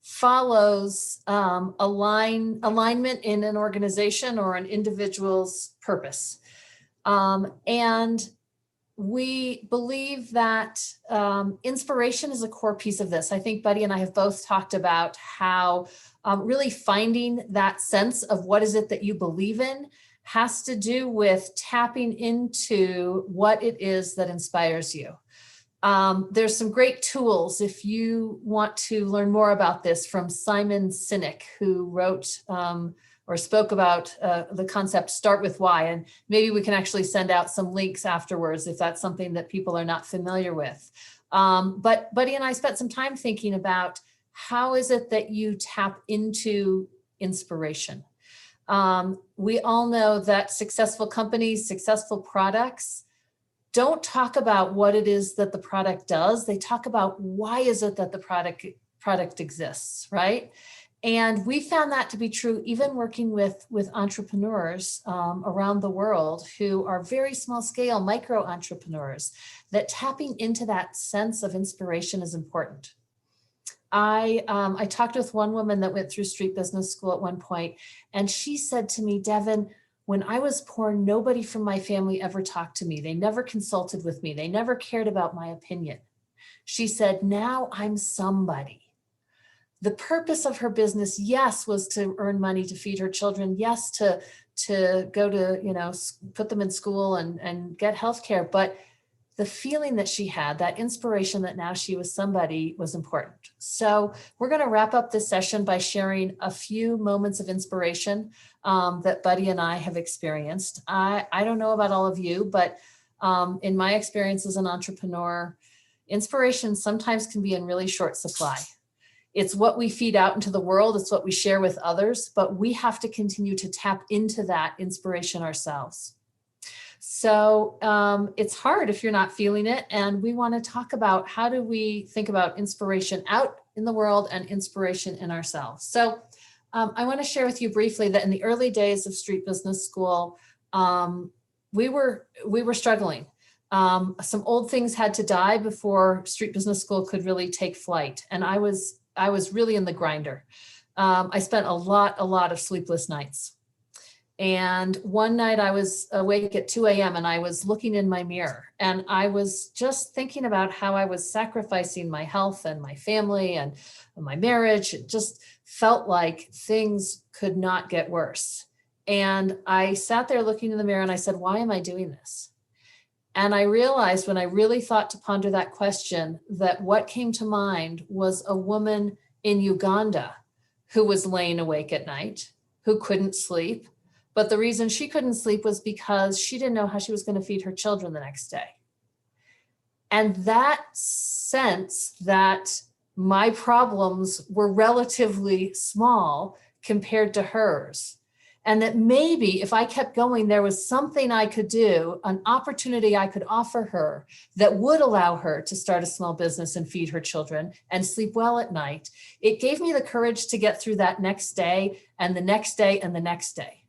follows alignment in an organization or an individual's purpose. And we believe that inspiration is a core piece of this. I think Buddy and I have both talked about how really finding that sense of what is it that you believe in has to do with tapping into what it is that inspires you. There's some great tools if you want to learn more about this from Simon Sinek, who wrote or spoke about the concept Start With Why. And maybe we can actually send out some links afterwards if that's something that people are not familiar with. But Buddy and I spent some time thinking about how is it that you tap into inspiration. We all know that successful companies, successful products, don't talk about what it is that the product does. They talk about why is it that the product exists, right? And we found that to be true even working with entrepreneurs around the world who are very small scale micro entrepreneurs, that tapping into that sense of inspiration is important. I talked with one woman that went through Street Business School at one point, and she said to me, Devin, when I was poor, nobody from my family ever talked to me. They never consulted with me. They never cared about my opinion. She said, now I'm somebody. The purpose of her business, yes, was to earn money to feed her children. Yes, to go to, put them in school and get healthcare. But the feeling that she had, that inspiration that now she was somebody, was important. So we're going to wrap up this session by sharing a few moments of inspiration that Buddy and I have experienced. I don't know about all of you, but in my experience as an entrepreneur, inspiration sometimes can be in really short supply. It's what we feed out into the world. It's what we share with others, but we have to continue to tap into that inspiration ourselves. So it's hard if you're not feeling it. And we want to talk about how do we think about inspiration out in the world and inspiration in ourselves. So I want to share with you briefly that in the early days of Street Business School, we were struggling. Some old things had to die before Street Business School could really take flight. And I was really in the grinder. I spent a lot of sleepless nights. And one night I was awake at 2 a.m. and I was looking in my mirror and I was just thinking about how I was sacrificing my health and my family and my marriage. It just felt like things could not get worse. And I sat there looking in the mirror and I said, why am I doing this? And I realized when I really thought to ponder that question, that what came to mind was a woman in Uganda who was laying awake at night, who couldn't sleep. But the reason she couldn't sleep was because she didn't know how she was going to feed her children the next day. And that sense that my problems were relatively small compared to hers, and that maybe if I kept going, there was something I could do, an opportunity I could offer her that would allow her to start a small business and feed her children and sleep well at night. It gave me the courage to get through that next day and the next day and the next day.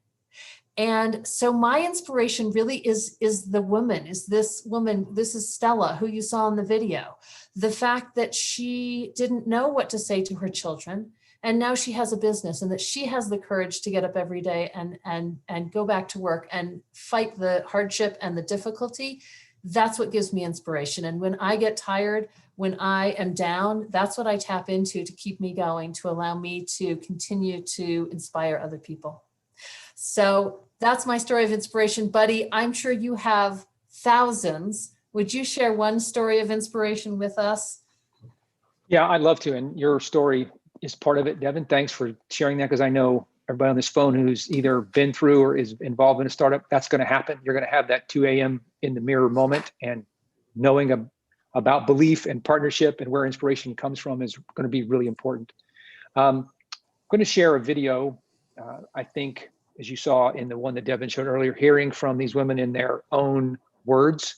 And so my inspiration really is the woman, is this woman. This is Stella, who you saw in the video. The fact that she didn't know what to say to her children, and now she has a business, and that she has the courage to get up every day and go back to work and fight the hardship and the difficulty. That's what gives me inspiration. And when I get tired, when I am down, that's what I tap into to keep me going, to allow me to continue to inspire other people. So that's my story of inspiration. Buddy, I'm sure you have thousands. Would you share one story of inspiration with us? Yeah, I'd love to. And your story is part of it, Devin. Thanks for sharing that, because I know everybody on this phone who's either been through or is involved in a startup, that's going to happen. You're going to have that 2 a.m. in the mirror moment, and knowing about belief and partnership and where inspiration comes from is going to be really important. I'm going to share a video. I think, as you saw in the one that Devin showed earlier, hearing from these women in their own words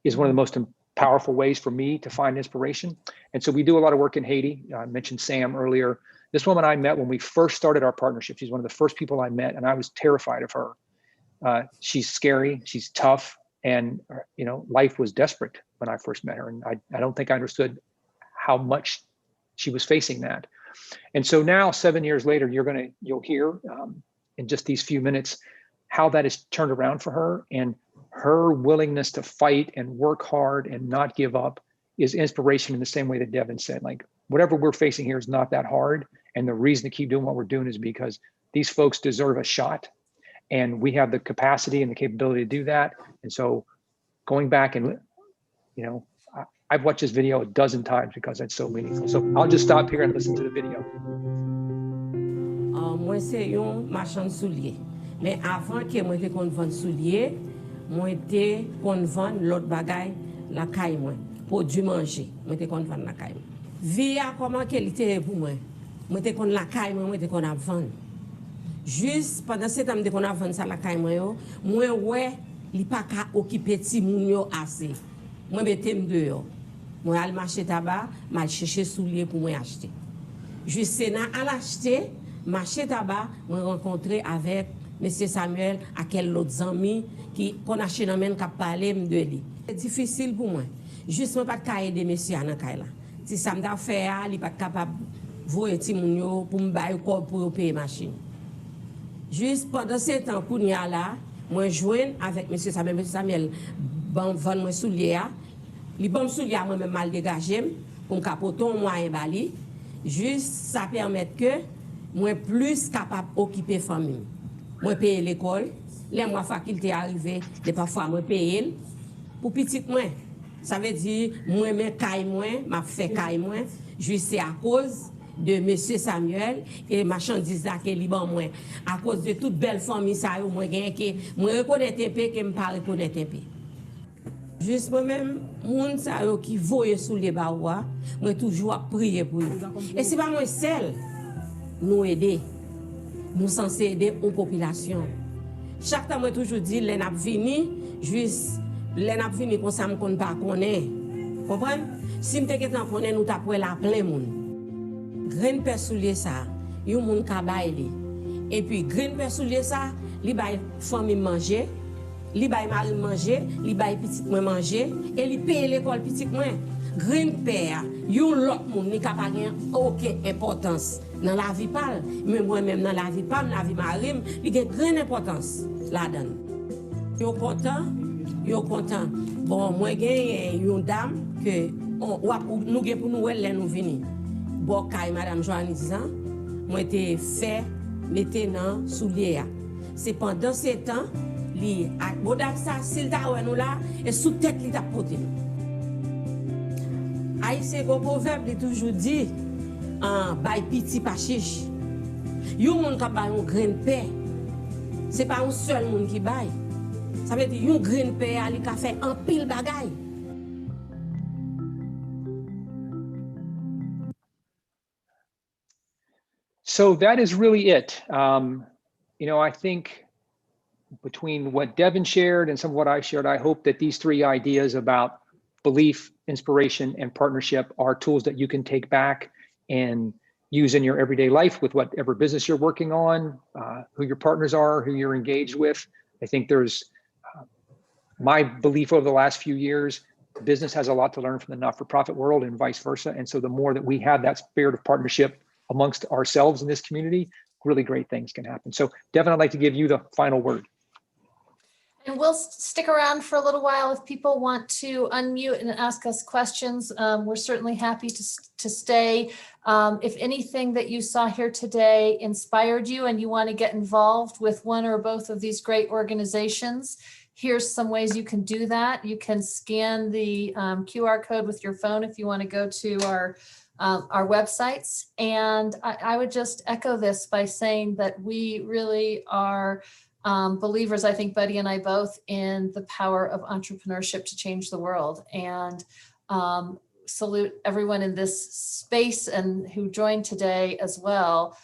is one of the most powerful ways for me to find inspiration. And so we do a lot of work in Haiti. I mentioned Sam earlier. This woman I met when we first started our partnership. She's one of the first people I met, and I was terrified of her. She's scary, she's tough, and life was desperate when I first met her. And I don't think I understood how much she was facing that. And so now, 7 years later, you'll hear in just these few minutes how that has turned around for her, and her willingness to fight and work hard and not give up is inspiration in the same way that Devin said. Like, whatever we're facing here is not that hard. And the reason to keep doing what we're doing is because these folks deserve a shot, and we have the capacity and the capability to do that. And so going back and, I've watched this video a dozen times because it's so meaningful. So I'll just stop here and listen to the video. Moi, c'est un marchand de souliers. Mais avant que moi te kon vendre souliers, moi te kon vendre l'autre bagaille la caille moi, produit manger. Moi te kon vendre la caille. Vie a comment qu'elle était pour moi. Moi te kon la caille moi te kon a vendre. Juste pendant ce temps de kon a vendre ça la caille moi ouais, li pas ka occuper ti moun yo assez. Moi metem dehors. Moi al marché tabac, mal chercher souliers pour moi acheter. Juste Sénat à l'acheter, marché tabac, moi rencontré avec Monsieur Samuel, à quel autre ami qui qu'on a chez nous qui parler de lui. C'est difficile pour moi. Juste moi pas de aider monsieur dans caille là. Si ça me fait il pas capable voyer ti moun yo pour me bailler corps pour payer machine. Juste pendant ce temps qu'on y a là, moi joindre avec monsieur Samuel bon vendre moi soulier. Li bon soulier moi même mal dégagé pour capoton moyen bali. Juste ça permet que moi plus capable occuper famille. Moi payer l'école, les mois faculté arrivé, des parfois moi payer pour petite moi. Ça veut dire moi même caille moi, m'a fait caille moi, juste c'est à cause de monsieur Samuel et marchandise là que li bon moi. À cause de toute belle famille ça yo moi gagne que moi reconnaître un peu que me pas reconnaître un peu. Juste moi-même, moun sa yo qui voye sous les barois, moi toujours prier pour eux. Et c'est pas moi seul nous aider. Nous censés aider aux populations. Chaque temps moi toujours dit les n'a vini juste les n'a vini comme ça me connaît pas connaît. Comprenez? Si me te qu'en connaît nous t'a pour la plein monde. Grain père soulier ça, yon moun ka baile. Et puis grain père soulier ça, li bay famille manger. Li bay mari manger, li bay petit moi manger et li paye l'école petit moi. Green père, yon l'autre monde ni ka pa gen aucune importance dans la vie parle, mais moi même dans la vie parle, la vie marim, il gen grande importance là-dedans. Yo content. Bon, moi gen yon dame que nous gen pour nous elle nous venir. Bon kay madame Joannizan, moi te fait mettre dans soulier. C'est pendant ce temps li ak bodak sa sil ta wè nou la et sous tête li ta pote. Haïtien go proverbe li toujours dit en bay piti pa chiche. Yon moun ka bay un grain paix. C'est pas un seul moun qui bay. Ça veut dire yon grain paix li ka fait un pile bagay. So that is really it. I think between what Devin shared and some of what I shared, I hope that these three ideas about belief, inspiration, and partnership are tools that you can take back and use in your everyday life with whatever business you're working on, who your partners are, who you're engaged with. I think there's my belief over the last few years, business has a lot to learn from the not-for-profit world and vice versa. And so the more that we have that spirit of partnership amongst ourselves in this community, really great things can happen. So Devin, I'd like to give you the final word. And we'll stick around for a little while if people want to unmute and ask us questions. We're certainly happy to stay. If anything that you saw here today inspired you and you want to get involved with one or both of these great organizations, here's some ways you can do that. You can scan the QR code with your phone if you want to go to our websites. And I would just echo this by saying that we really are believers, I think Buddy and I both, in the power of entrepreneurship to change the world. And salute everyone in this space and who joined today as well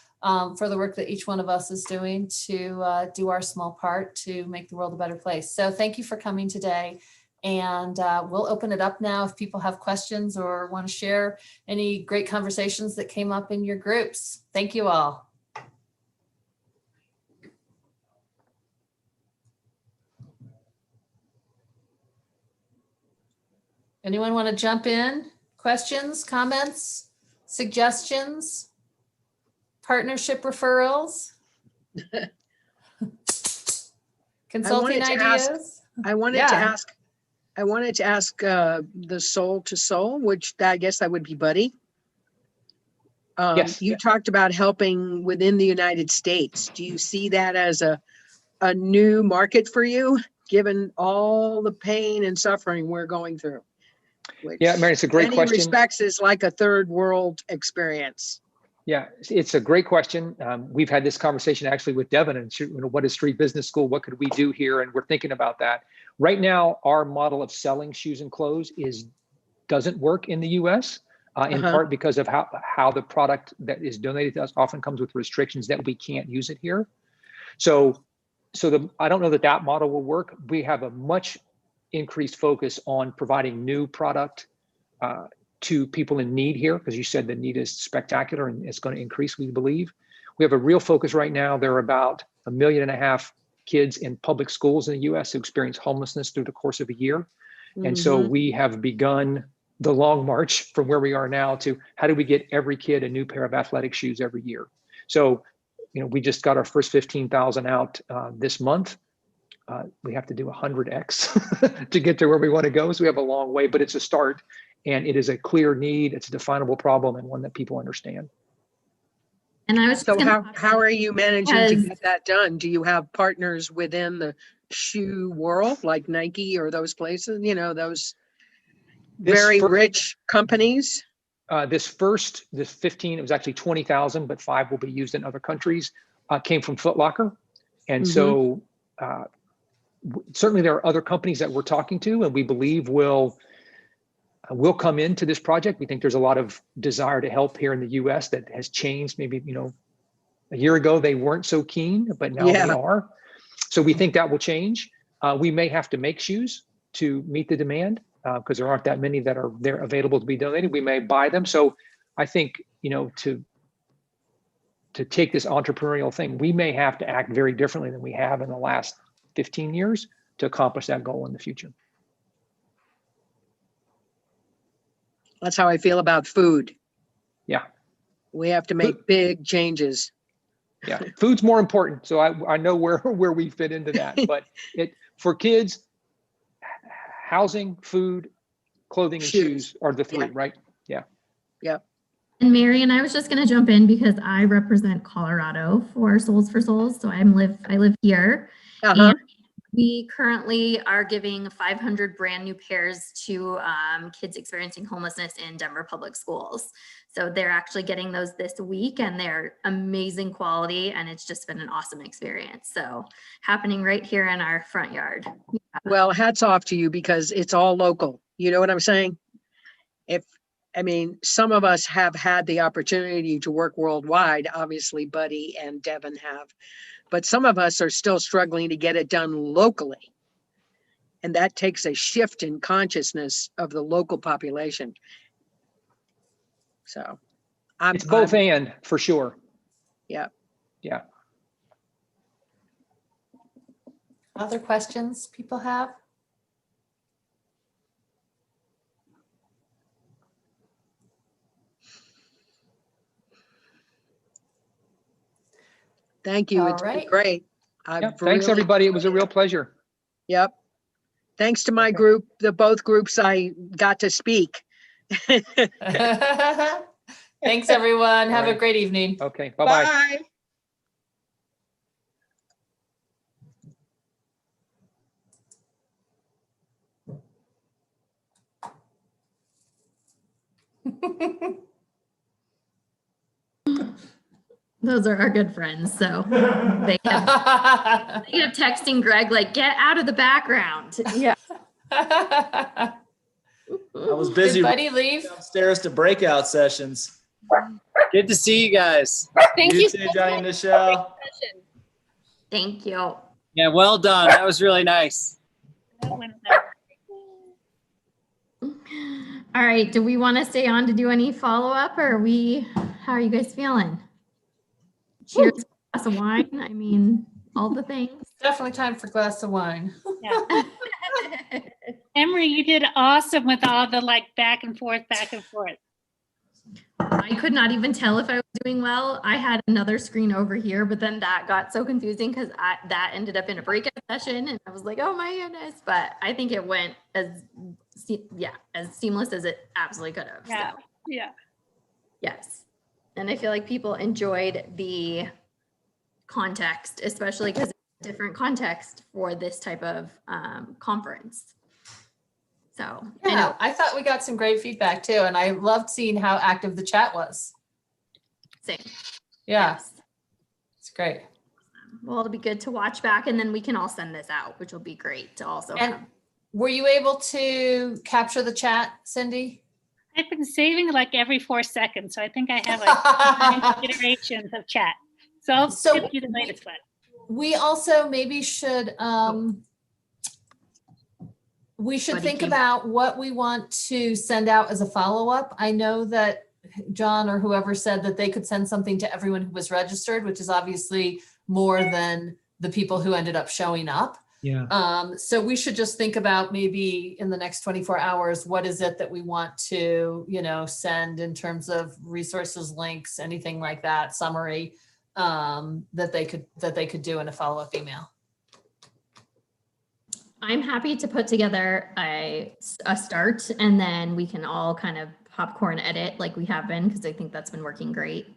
for the work that each one of us is doing to do our small part to make the world a better place. So thank you for coming today. And we'll open it up now if people have questions or want to share any great conversations that came up in your groups. Thank you all. Anyone want to jump in? Questions, comments, suggestions, partnership referrals, consulting ideas? I wanted to ask the soul to soul, which I guess that would be Buddy. Yes. You talked about helping within the United States. Do you see that as a new market for you, given all the pain and suffering we're going through? Yeah, Mary, it's a great question. In many respects is like a third world experience. Yeah, it's a great question. We've had this conversation actually with Devin and what is Street Business School? What could we do here? And we're thinking about that. Right now, our model of selling shoes and clothes doesn't work in the US, in part because of how the product that is donated to us often comes with restrictions that we can't use it here. So I don't know that model will work. We have a much increased focus on providing new product to people in need here, because you said the need is spectacular and it's going to increase, we believe. We have a real focus right now. There are about 1.5 million kids in public schools in the US who experience homelessness through the course of a year. And so we have begun the long march from where we are now to how do we get every kid a new pair of athletic shoes every year. So, we just got our first 15,000 out this month. We have to do 100x to get to where we want to go. So we have a long way, but it's a start, and it is a clear need. It's a definable problem and one that people understand. And I was how are you managing to get that done? Do you have partners within the shoe world like Nike or those places, those very rich companies? This 15, it was actually 20,000, but 5 will be used in other countries, came from Foot Locker. And so certainly there are other companies that we're talking to and we believe will come into this project. We think there's a lot of desire to help here in the US that has changed. Maybe, a year ago they weren't so keen, but now they are. So we think that will change. We may have to make shoes to meet the demand because there aren't that many that are there available to be donated. We may buy them. So I think, to take this entrepreneurial thing, we may have to act very differently than we have in the last 15 years to accomplish that goal in the future. That's how I feel about food. Yeah. We have to make big changes. Yeah, food's more important. So I know where we fit into that, but for kids, housing, food, clothing, and shoes are the three, right? Yeah. Yeah. And Mary, and I was just going to jump in because I represent Colorado for Souls for Souls. So I live here. And we currently are giving 500 brand new pairs to kids experiencing homelessness in Denver public schools. So they're actually getting those this week and they're amazing quality and it's just been an awesome experience. So happening right here in our front yard. Yeah. Well, hats off to you because it's all local. You know what I'm saying? Some of us have had the opportunity to work worldwide. Obviously, Buddy and Devin have. But some of us are still struggling to get it done locally. And that takes a shift in consciousness of the local population. So it's both and for sure. Yeah. Yeah. Other questions people have? Thank you. It's been great. Thanks, everybody. It was a real pleasure. Yep. Thanks to my group, both groups I got to speak. Thanks, everyone. Have a great evening. Okay, bye-bye. Bye. Those are our good friends. So they kept texting Greg, like, get out of the background. Yeah. I was busy Did Buddy leave? downstairs to breakout sessions. Good to see you guys. Thank you. too, Johnny and Michelle. Thank you. Yeah, well done. That was really nice. All right. Do we want to stay on to do any follow-up, or how are you guys feeling? Cheers, glass of wine. I mean, all the things. Definitely time for a glass of wine. Yeah. Emery, you did awesome with all the back and forth. I could not even tell if I was doing well. I had another screen over here, but then that got so confusing because that ended up in a breakout session, and I was like, oh my goodness. But I think it went as seamless as it absolutely could have. Yeah. So. Yeah. Yes. And I feel like people enjoyed the context, especially because it's a different context for this type of conference. So yeah, I thought we got some great feedback too. And I loved seeing how active the chat was. Same. Yeah. Yes. It's great. Well, it'll be good to watch back, and then we can all send this out, which will be great to also And have. were you able to capture the chat, Cindy? I've been saving every 4 seconds, so I think I have iterations of chat. So I'll skip you the latest one. We also maybe should think about what we want to send out as a follow-up. I know that John or whoever said that they could send something to everyone who was registered, which is obviously more than the people who ended up showing up. Yeah. So we should just think about maybe in the next 24 hours, what is it that we want to, send in terms of resources, links, anything like that, summary, that they could do in a follow-up email. I'm happy to put together a start, and then we can all kind of popcorn edit like we have been, because I think that's been working great.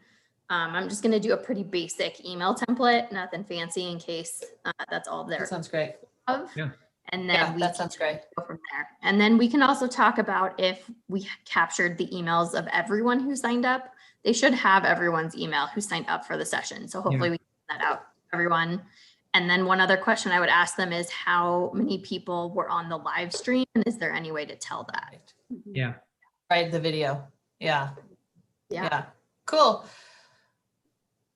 I'm just going to do a pretty basic email template, nothing fancy, in case that's all there. That sounds great. Yeah. And then that sounds great. Go from there. And then we can also talk about if we captured the emails of everyone who signed up. They should have everyone's email who signed up for the session. So hopefully we can send that out to everyone. And then one other question I would ask them is how many people were on the live stream, and is there any way to tell that? Yeah. Right, the video. Yeah. Yeah. Cool.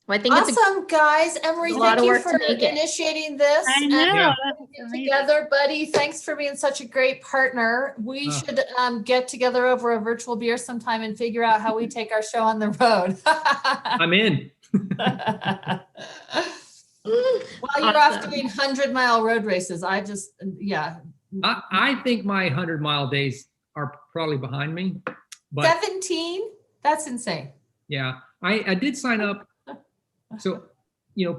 Well, I think awesome, guys. Emery, thank you for initiating this. I know. Together, Buddy, thanks for being such a great partner. We should get together over a virtual beer sometime and figure out how we take our show on the road. I'm in. While you're off doing 100-mile road races, I think my 100-mile days are probably behind me. But 17? That's insane. Yeah, I did sign up. So,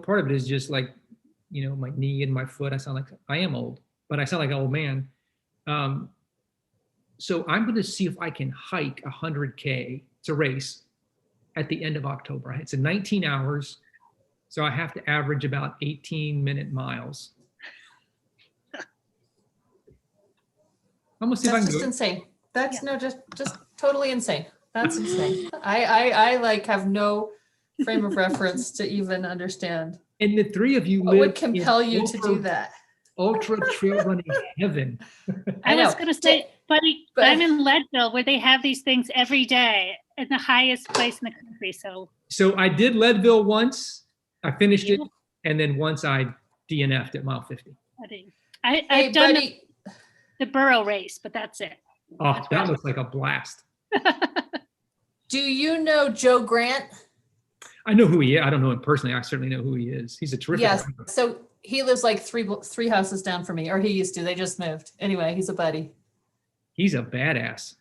part of it is just my knee and my foot. I sound like I am old, but I sound like an old man. So I'm going to see if I can hike 100K. It's a race at the end of October. It's 19 hours. So I have to average about 18-minute miles. I'm gonna see if I can do it. That's just insane. That's just totally insane. That's insane. I have no frame of reference to even understand. And the three of you what would compel you to do that? Ultra trail running heaven. I was going to say, buddy, I'm in Leadville, where they have these things every day in the highest place in the country. So I did Leadville once. I finished it, and then once I DNF'd at mile 50. I've done the Burrow race, but that's it. Oh, that looks like a blast. Do you know Joe Grant? I know who he is. I don't know him personally. I certainly know who he is. He's a terrific runner. So he lives like three houses down from me, or he used to. They just moved. Anyway, he's a buddy. He's a badass.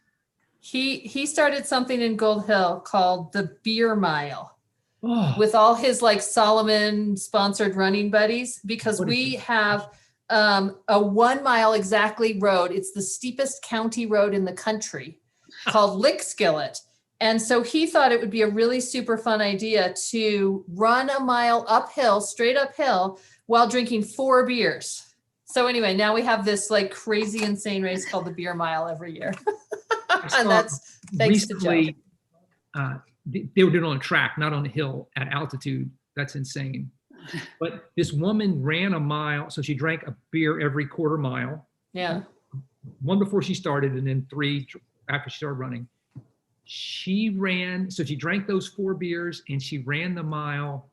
He started something in Gold Hill called the Beer Mile. Oh. With all his Solomon sponsored running buddies, because we have a 1 mile exactly road. It's the steepest county road in the country called Lick Skillet. And so he thought it would be a really super fun idea to run a mile uphill, straight uphill, while drinking 4 beers. So anyway, now we have this like crazy, insane race called the Beer Mile every year. And that's thanks to Joe. They were doing it on a track, not on a hill at altitude. That's insane. But this woman ran a mile. So she drank a beer every quarter mile. Yeah. 1 before she started and then 3 after she started running. She drank those 4 beers and she ran the mile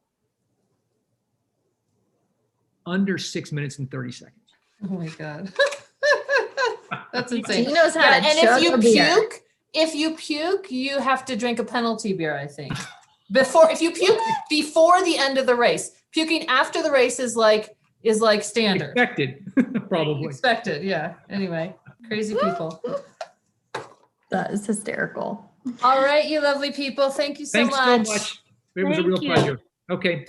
under 6 minutes and 30 seconds. Oh my God. That's insane. He knows how to and chug a beer. if you puke, you have to drink a penalty beer, I think. If you puke before the end of the race, puking after the race is like standard. Expected, probably. Expected, yeah. Anyway, crazy people. That is hysterical. All right, you lovely people. Thank you so Thanks much. so much. It was a real pleasure. Okay.